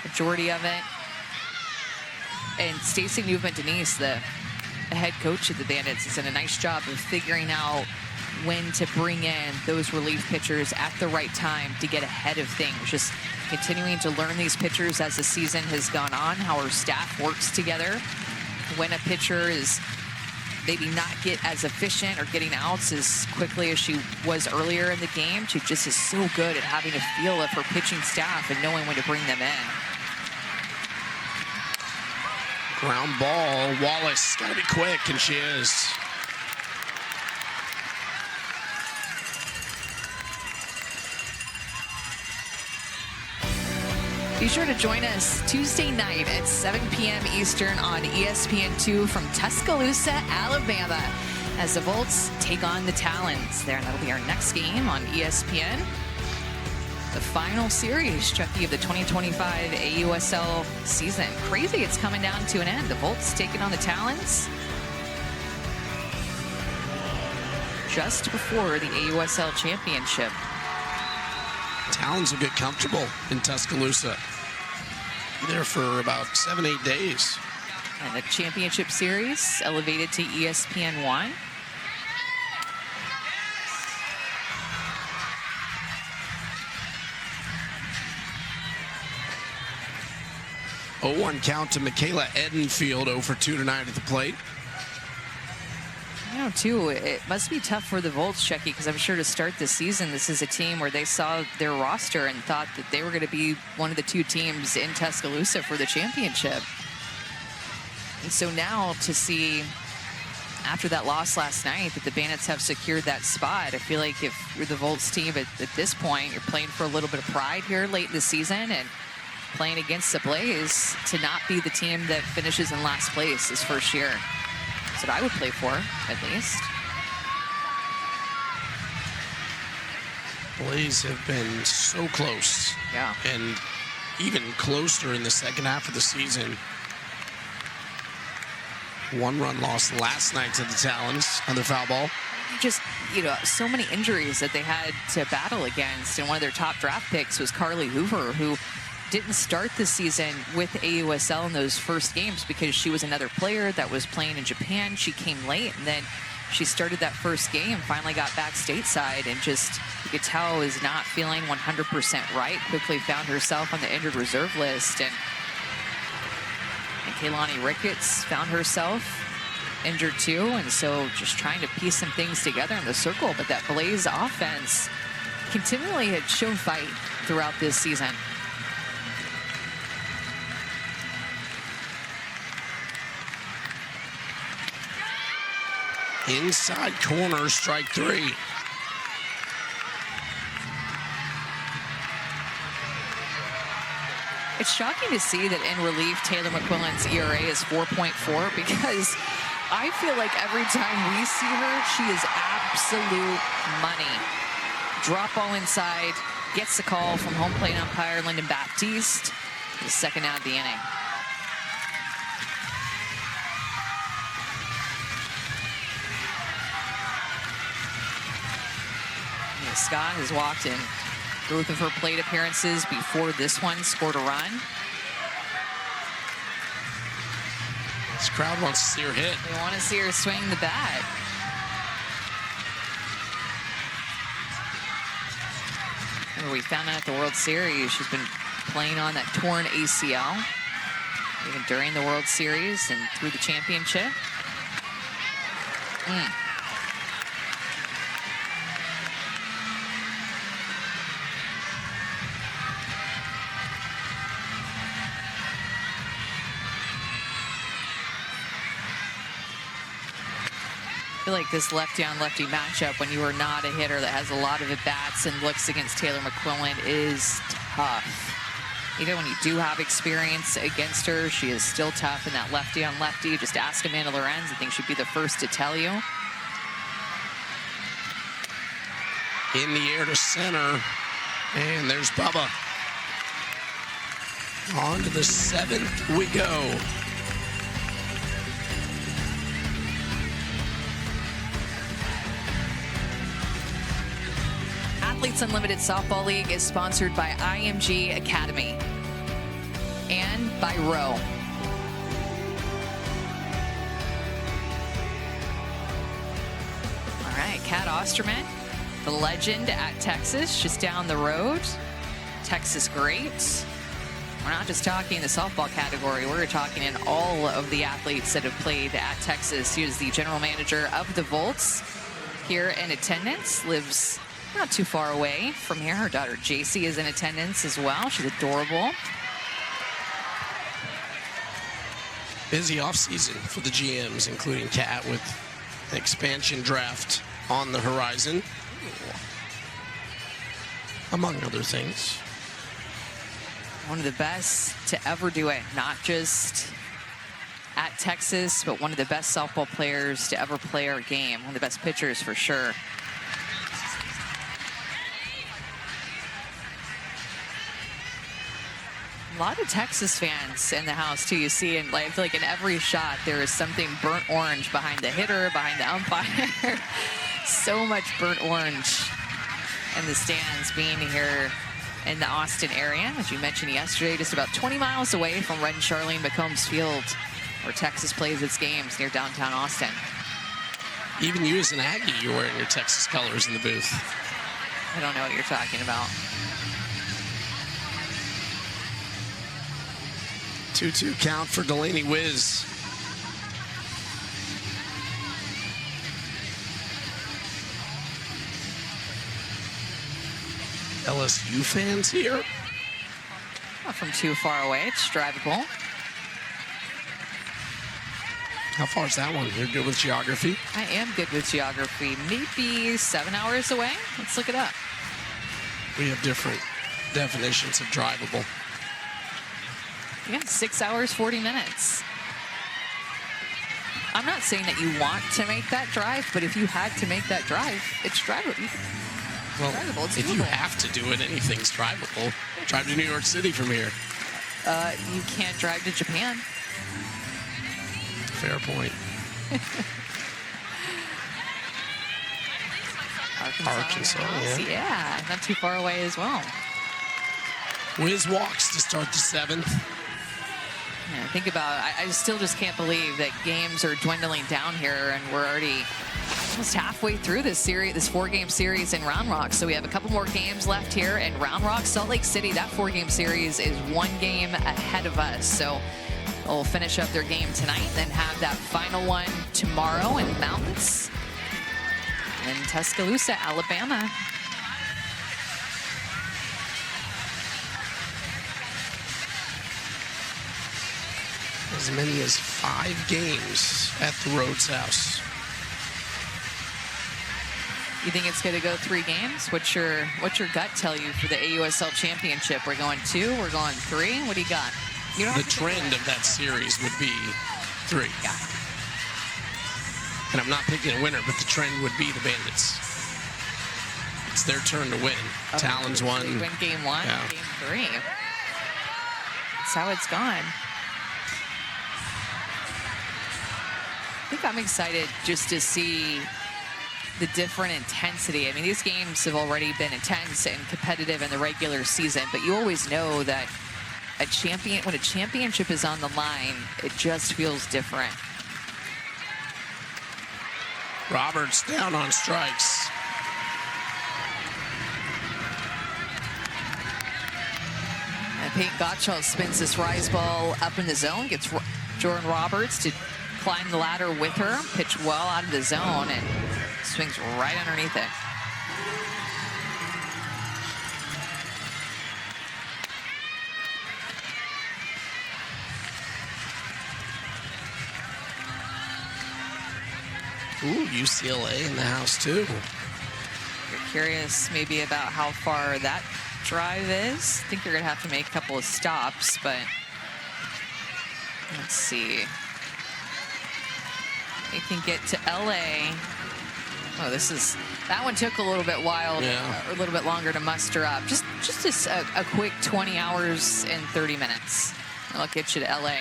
majority of it. And Stacey Newman-Denise, the head coach of the Bandits, has done a nice job of figuring out when to bring in those relief pitchers at the right time to get ahead of things. Just continuing to learn these pitchers as the season has gone on, how our staff works together. When a pitcher is maybe not get as efficient or getting outs as quickly as she was earlier in the game, she just is so good at having a feel of her pitching staff and knowing when to bring them in. Ground ball. Wallace got to be quick, and she is. Be sure to join us Tuesday night at 7 p.m. Eastern on ESPN2 from Tuscaloosa, Alabama, as the Volts take on the Talons there. And that'll be our next game on ESPN. The final series, Chucky, of the 2025 AUSL season. Crazy, it's coming down to an end. The Volts taking on the Talons just before the AUSL championship. Talons will get comfortable in Tuscaloosa. There for about 7-8 days. And the championship series elevated to ESPN1. Oh, 1 count to Michaela Edenfield, 0 for 2 tonight at the plate. You know, too, it must be tough for the Volts, Chucky, because I'm sure to start this season, this is a team where they saw their roster and thought that they were going to be one of the 2 teams in Tuscaloosa for the championship. And so now to see, after that loss last night, that the Bandits have secured that spot, I feel like if you're the Volts team at this point, you're playing for a little bit of pride here late in the season and playing against the Blaze to not be the team that finishes in last place his first year. That's what I would play for, at least. Blaze have been so close. Yeah. And even closer in the second half of the season. 1-run loss last night to the Talons on their foul ball. Just, you know, so many injuries that they had to battle against. And one of their top draft picks was Carly Hoover, who didn't start the season with AUSL in those first games because she was another player that was playing in Japan. She came late, and then she started that first game, finally got back stateside, and just, you could tell, is not feeling 100% right. Quickly found herself on the injured reserve list. And Kaylani Ricketts found herself injured too, and so just trying to piece some things together in the circle. But that Blaze offense continually had shown fight throughout this season. Inside corner, strike 3. It's shocking to see that in relief, Taylor McQuillan's ERA is 4.4 because I feel like every time we see her, she is absolute money. Drop ball inside, gets the call from home plate umpire Lyndon Baptiste, the second out of the inning. Scott has walked in both of her plate appearances before this one, scored a run. This crowd wants to see her hit. They want to see her swing the bat. Remember, we found out at the World Series, she's been playing on that torn ACL, even during the World Series and through the championship. I feel like this lefty-on-lefty matchup, when you are not a hitter that has a lot of at-bats and looks against Taylor McQuillin, is tough. Even when you do have experience against her, she is still tough in that lefty-on-lefty. Just ask Amanda Lorenz. I think she'd be the first to tell you. In the air to center. And there's Bubba. On to the 7th we go. Athletes Unlimited Softball League is sponsored by IMG Academy and by Rowe. All right, Kat Osterman, the legend at Texas, just down the road. Texas great. We're not just talking the softball category. We're talking in all of the athletes that have played at Texas. He is the general manager of the Volts here in attendance, lives not too far away from here. Her daughter JC is in attendance as well. She's adorable. Busy offseason for the GMs, including Kat, with an expansion draft on the horizon, among other things. One of the best to ever do it, not just at Texas, but one of the best softball players to ever play our game. One of the best pitchers for sure. A lot of Texas fans in the house too. You see, and I feel like in every shot there is something burnt orange behind the hitter, behind the umpire. So much burnt orange in the stands being here in the Austin area. As you mentioned yesterday, just about 20 miles away from Red and Charlene McCombs Field, where Texas plays its games near downtown Austin. Even you as an Aggie, you're wearing your Texas colors in the booth. I don't know what you're talking about. 2-2 count for Delaney Wisz. LSU fans here? Not from too far away. It's drivable. How far is that one? You're good with geography? I am good with geography. Maybe 7 hours away. Let's look it up. We have different definitions of drivable. Yeah, 6 hours, 40 minutes. I'm not saying that you want to make that drive, but if you had to make that drive, it's drivable. Well, drivable. It's if doable. you have to do it, anything's drivable. Drive to New York City from here. You can't drive to Japan. Fair point. Arkansas, yeah, not too far away as well. Wisz walks to start the 7th. Yeah, think about it. I still just can't believe that games are dwindling down here, and we're already almost halfway through this series, this 4-game series in Round Rock. So we have a couple more games left here in Round Rock. Salt Lake City, that 4-game series is 1 game ahead of us. So we'll finish up their game tonight, then have that final one tomorrow in Mountains in Tuscaloosa, Alabama. As many as 5 games at the Rhodes House. You think it's going to go 3 games? What's your gut tell you for the AUSL Championship? We're going 2, we're going 3. What do you got? You don't the trend of that series would be 3. Yeah. And I'm not picking a winner, but the trend would be the Bandits. It's their turn to win. Talon's won. They win game 1, Yeah. game 3. That's how it's gone. I think I'm excited just to see the different intensity. I mean, these games have already been intense and competitive in the regular season, but you always know that when a championship is on the line, it just feels different. Roberts down on strikes. And Peyton Gottschall spins this rise ball up in the zone, gets Jordan Roberts to climb the ladder with her, pitch well out of the zone, and swings right underneath it. Ooh, UCLA in the house, too. You're curious maybe about how far that drive is. I think you're going to have to make a couple of stops, but let's see. They can get to LA. Oh, that one took a little bit a little bit longer to muster up. Just a quick 20 hours and 30 minutes. That'll get you to LA.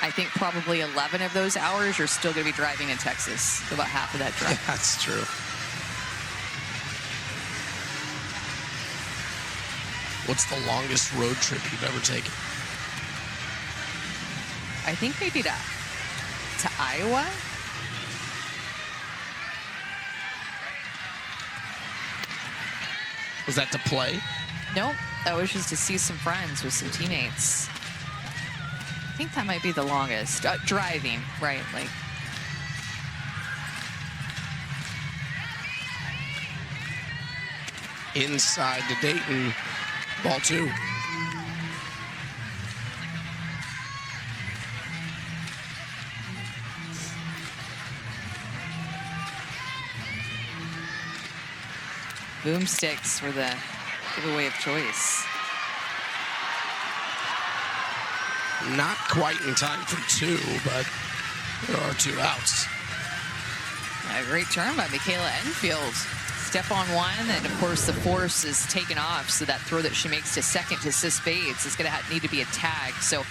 I think probably 11 of those hours you're still going to be driving in Texas. About half of that drive. Yeah, that's true. What's the longest road trip you've ever taken? I think maybe to Iowa. Was that to play? Nope, that was just to see some friends with some teammates. I think that might be the longest. Driving, right? Like. Inside to Dayton, ball 2. Boomsticks were the giveaway of choice. Not quite in time for 2, but there are 2 outs. A great turn by Michaela Enfield. Step on one, and of course the force is taken off, so that throw that she makes to second to Sis Spades is going to need to be a tag. So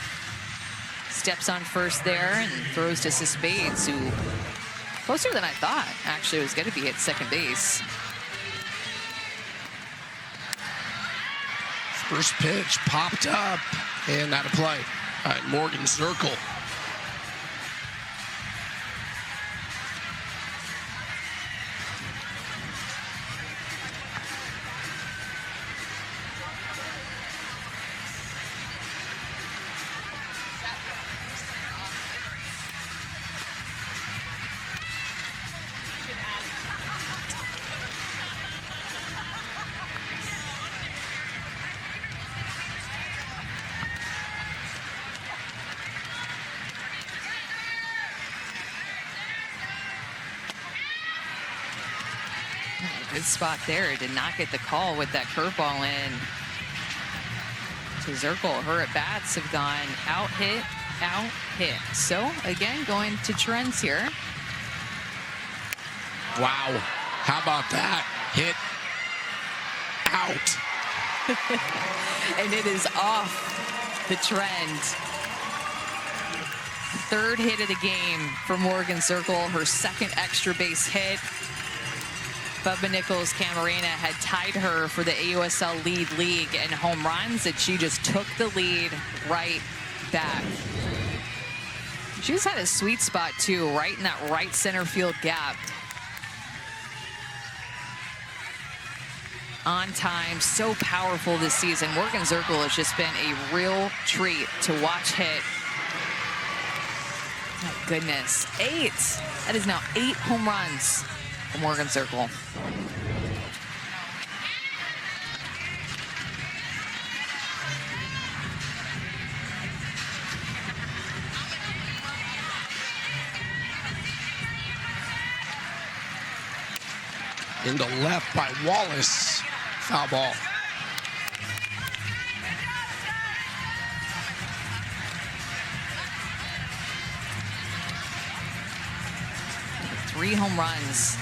steps on first there and throws to Sis Spades, who closer than I thought actually was going to be at second base. First pitch popped up and out of play. All right, Morgan Zerkle. Good spot there. Did not get the call with that curveball in to Zerkle. Her at-bats have gone out, hit, out, hit. So, again, going to trends here. Wow. How about that? Hit, out. And it is off the trend. Third hit of the game for Morgan Zerkle. Her second extra base hit. Bubba Nickles-Ca had tied her for the AUSL league in home runs, and she just took the lead right back. She's had a sweet spot, too, right in that right center field gap. On time, so powerful this season. Morgan Zerkle has just been a real treat to watch hit. My goodness, 8. That is now 8 home runs for Morgan Zerkle. Into left by Wallace. Foul ball. Three home runs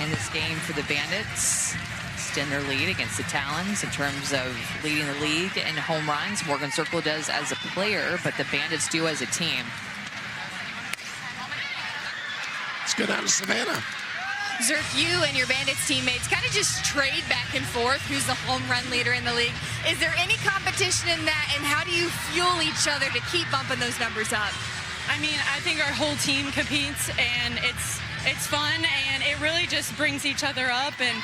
in this game for the Bandits. Extend their lead against the Talons in terms of leading the league in home runs. Morgan Zerkle does as a player, but the Bandits do as a team. Let's go down to Savannah. Zerk, you and your Bandits teammates kind of just trade back and forth who's the home run leader in the league. Is there any competition in that, and how do you fuel each other to keep bumping those numbers up? I mean, I think our whole team competes, and it's fun, and it really just brings each other up, and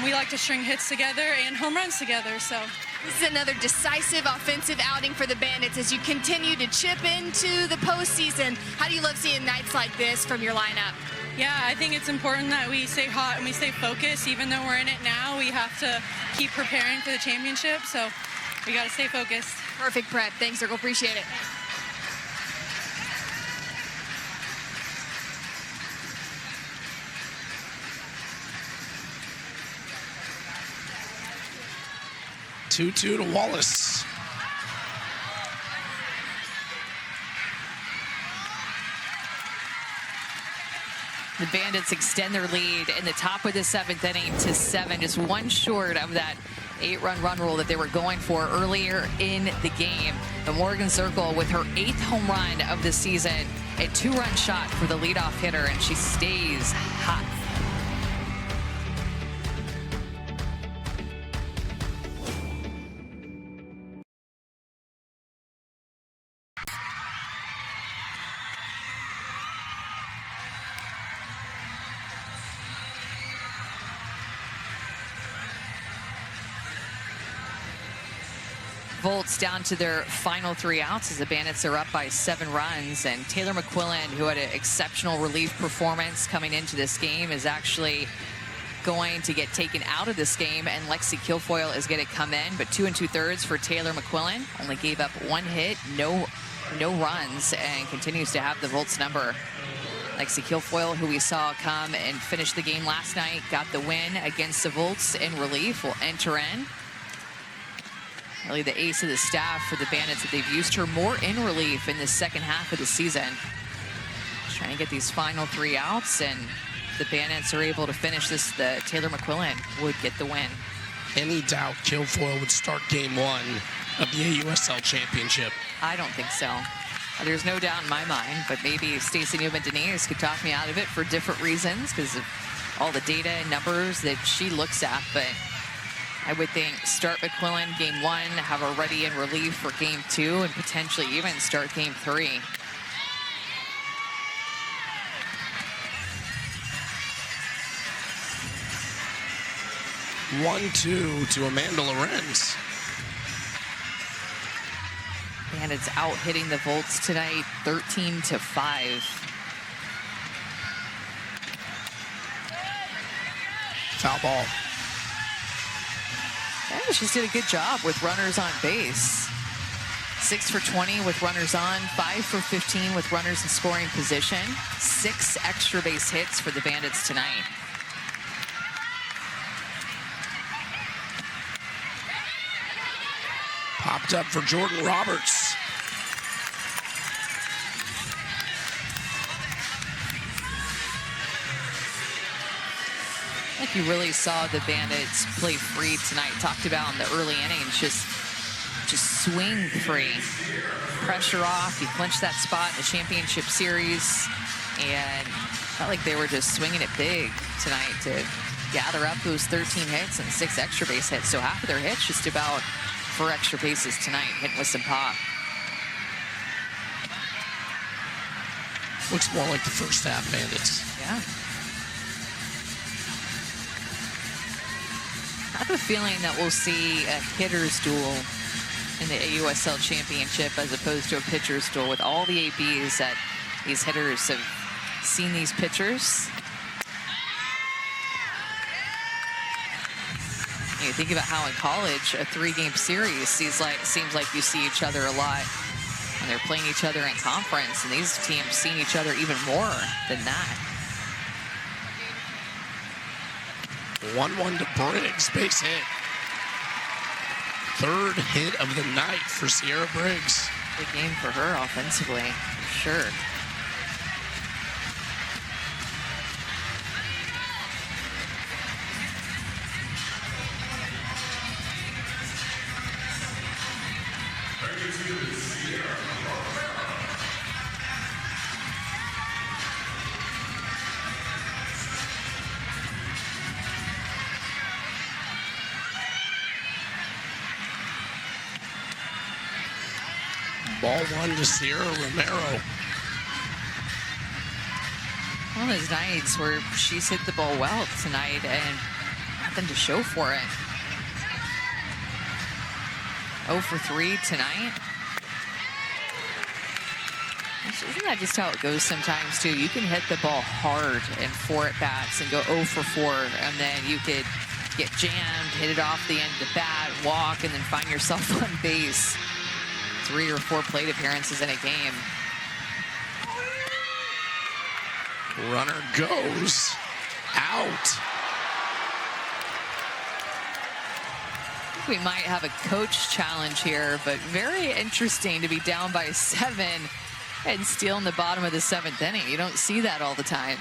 we like to string hits together and home runs together. So this is another decisive offensive outing for the Bandits as you continue to chip into the postseason. How do you love seeing nights like this from your lineup? Yeah, I think it's important that we stay hot and we stay focused. Even though we're in it now, we have to keep preparing for the championship, so we got to stay focused. Perfect prep. Thanks, Zerkle. Appreciate it. 2-2 to Wallace. The Bandits extend their lead in the top of the 7th inning to 7, just one short of that 8-run run rule that they were going for earlier in the game. The Morgan Zerkle with her 8th home run of the season, a 2-run shot for the leadoff hitter, and she stays hot. Volts down to their final 3 outs as the Bandits are up by 7 runs. And Taylor McQuillin, who had an exceptional relief performance coming into this game, is actually going to get taken out of this game, and Lexi Kilfoyle is going to come in. But 2 2/3 for Taylor McQuillin. Only gave up 1 hit, no runs, and continues to have the Volts number. Lexi Kilfoyle, who we saw come and finish the game last night, got the win against the Volts in relief, will enter in. Really the ace of the staff for the Bandits, that they've used her more in relief in the second half of the season. Just trying to get these final 3 outs, and the Bandits are able to finish this. The Taylor McQuillin would get the win. Any doubt Kilfoyle would start game 1 of the AUSL Championship? I don't think so. There's no doubt in my mind, but maybe Stacey Newman-Denise could talk me out of it for different reasons because of all the data and numbers that she looks at. But I would think start McQuillin game 1, have her ready in relief for game 2, and potentially even start game 3. (1-2) to Amanda Lorenz. And it's out hitting the Volts tonight, 13-5. Foul ball. Yeah, she did a good job with runners on base. 6 for 20 with runners on, 5 for 15 with runners in scoring position. 6 extra base hits for the Bandits tonight. Popped up for Jordan Roberts. I think you really saw the Bandits play free tonight. Talked about in the early innings, just swing free. Pressure off, you clinch that spot in the championship series, and felt like they were just swinging it big tonight to gather up those 13 hits and 6 extra base hits. So half of their hits just about 4 extra bases tonight, hitting with some pop. Looks more like the first half Bandits. Yeah. I have a feeling that we'll see a hitter's duel in the AUSL Championship as opposed to a pitcher's duel, with all the ABs that these hitters have seen these pitchers. You think about how in college a 3-game series seems like you see each other a lot when they're playing each other in conference, and these teams seen each other even more than that. 1-1 to Briggs, base hit. 3rd hit of the night for Ciara Briggs. Big game for her offensively, for sure. Ball 1 to Sierra Romero. One of those nights where she's hit the ball well tonight and nothing to show for it. 0 for 3 tonight. Isn't that just how it goes sometimes, too? You can hit the ball hard in 4 at-bats and go 0 for 4, and then you could get jammed, hit it off the end of the bat, walk, and then find yourself on base. 3 or 4 plate appearances in a game. Runner goes out. We might have a coach challenge here, but very interesting to be down by 7 and steal in the bottom of the 7th inning. You don't see that all the time.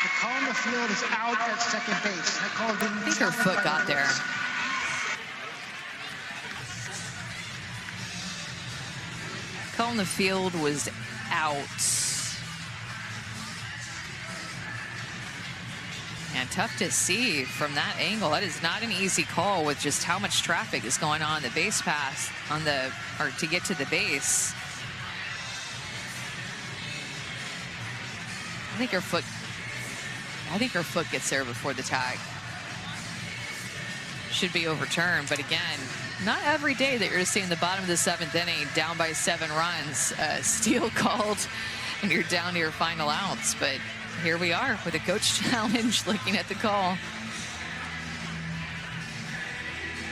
The call on the field is out at second base. That call didn't I think her foot got there. Call on the field was out. And tough to see from that angle. That is not an easy call with just how much traffic is going on the base pass on the, or to get to the base. I think her foot gets there before the tag. Should be overturned, but again, not every day that you're seeing the bottom of the 7th inning down by 7 runs, steal called, and you're down to your final outs. But here we are with a coach challenge looking at the call.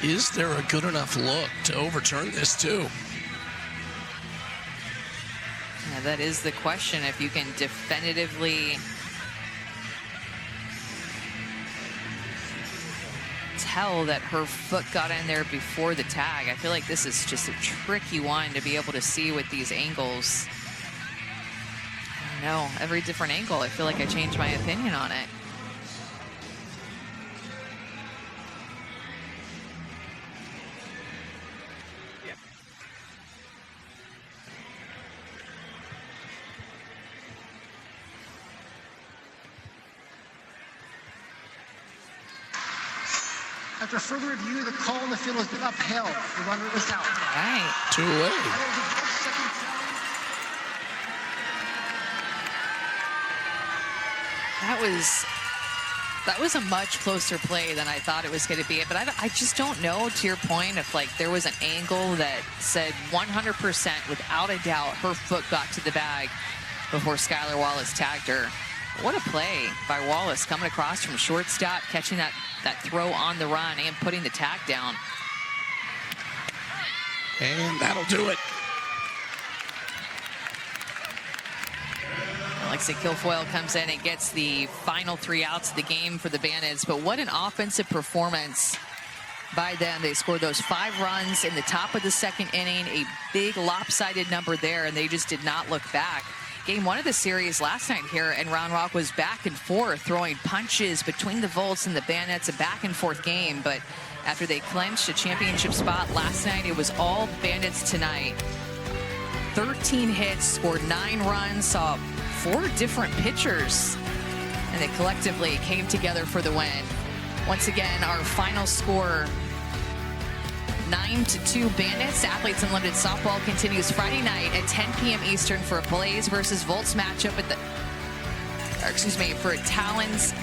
Is there a good enough look to overturn this too? Yeah, that is the question. If you can definitively tell that her foot got in there before the tag. I feel like this is just a tricky one to be able to see with these angles. I don't know, every different angle, I feel like I changed my opinion on it. After further review, the call on the field has been upheld. The runner is out. All right. 2 away. That was a much closer play than I thought it was going to be. But I just don't know, to your point, if like there was an angle that said 100% without a doubt her foot got to the bag before Skylar Wallace tagged her. What a play by Wallace, coming across from shortstop, catching that throw on the run and putting the tag down. And that'll do it. Alexa Kilfoyle comes in and gets the final 3 outs of the game for the Bandits. But what an offensive performance by them. They scored those 5 runs in the top of the 2nd inning, a big lopsided number there, and they just did not look back. Game 1 of the series last night here in Round Rock was back and forth, throwing punches between the Volts and the Bandits, a back and forth game. But after they clinched a championship spot last night, it was all Bandits tonight. 13 hits, scored 9 runs, saw 4 different pitchers, and they collectively came together for the win. Once again, our final score, 9-2 Bandits. Athletes Unlimited Softball continues Friday night at 10 p.m. Eastern for a Blaze versus Volts matchup at the, for a Talons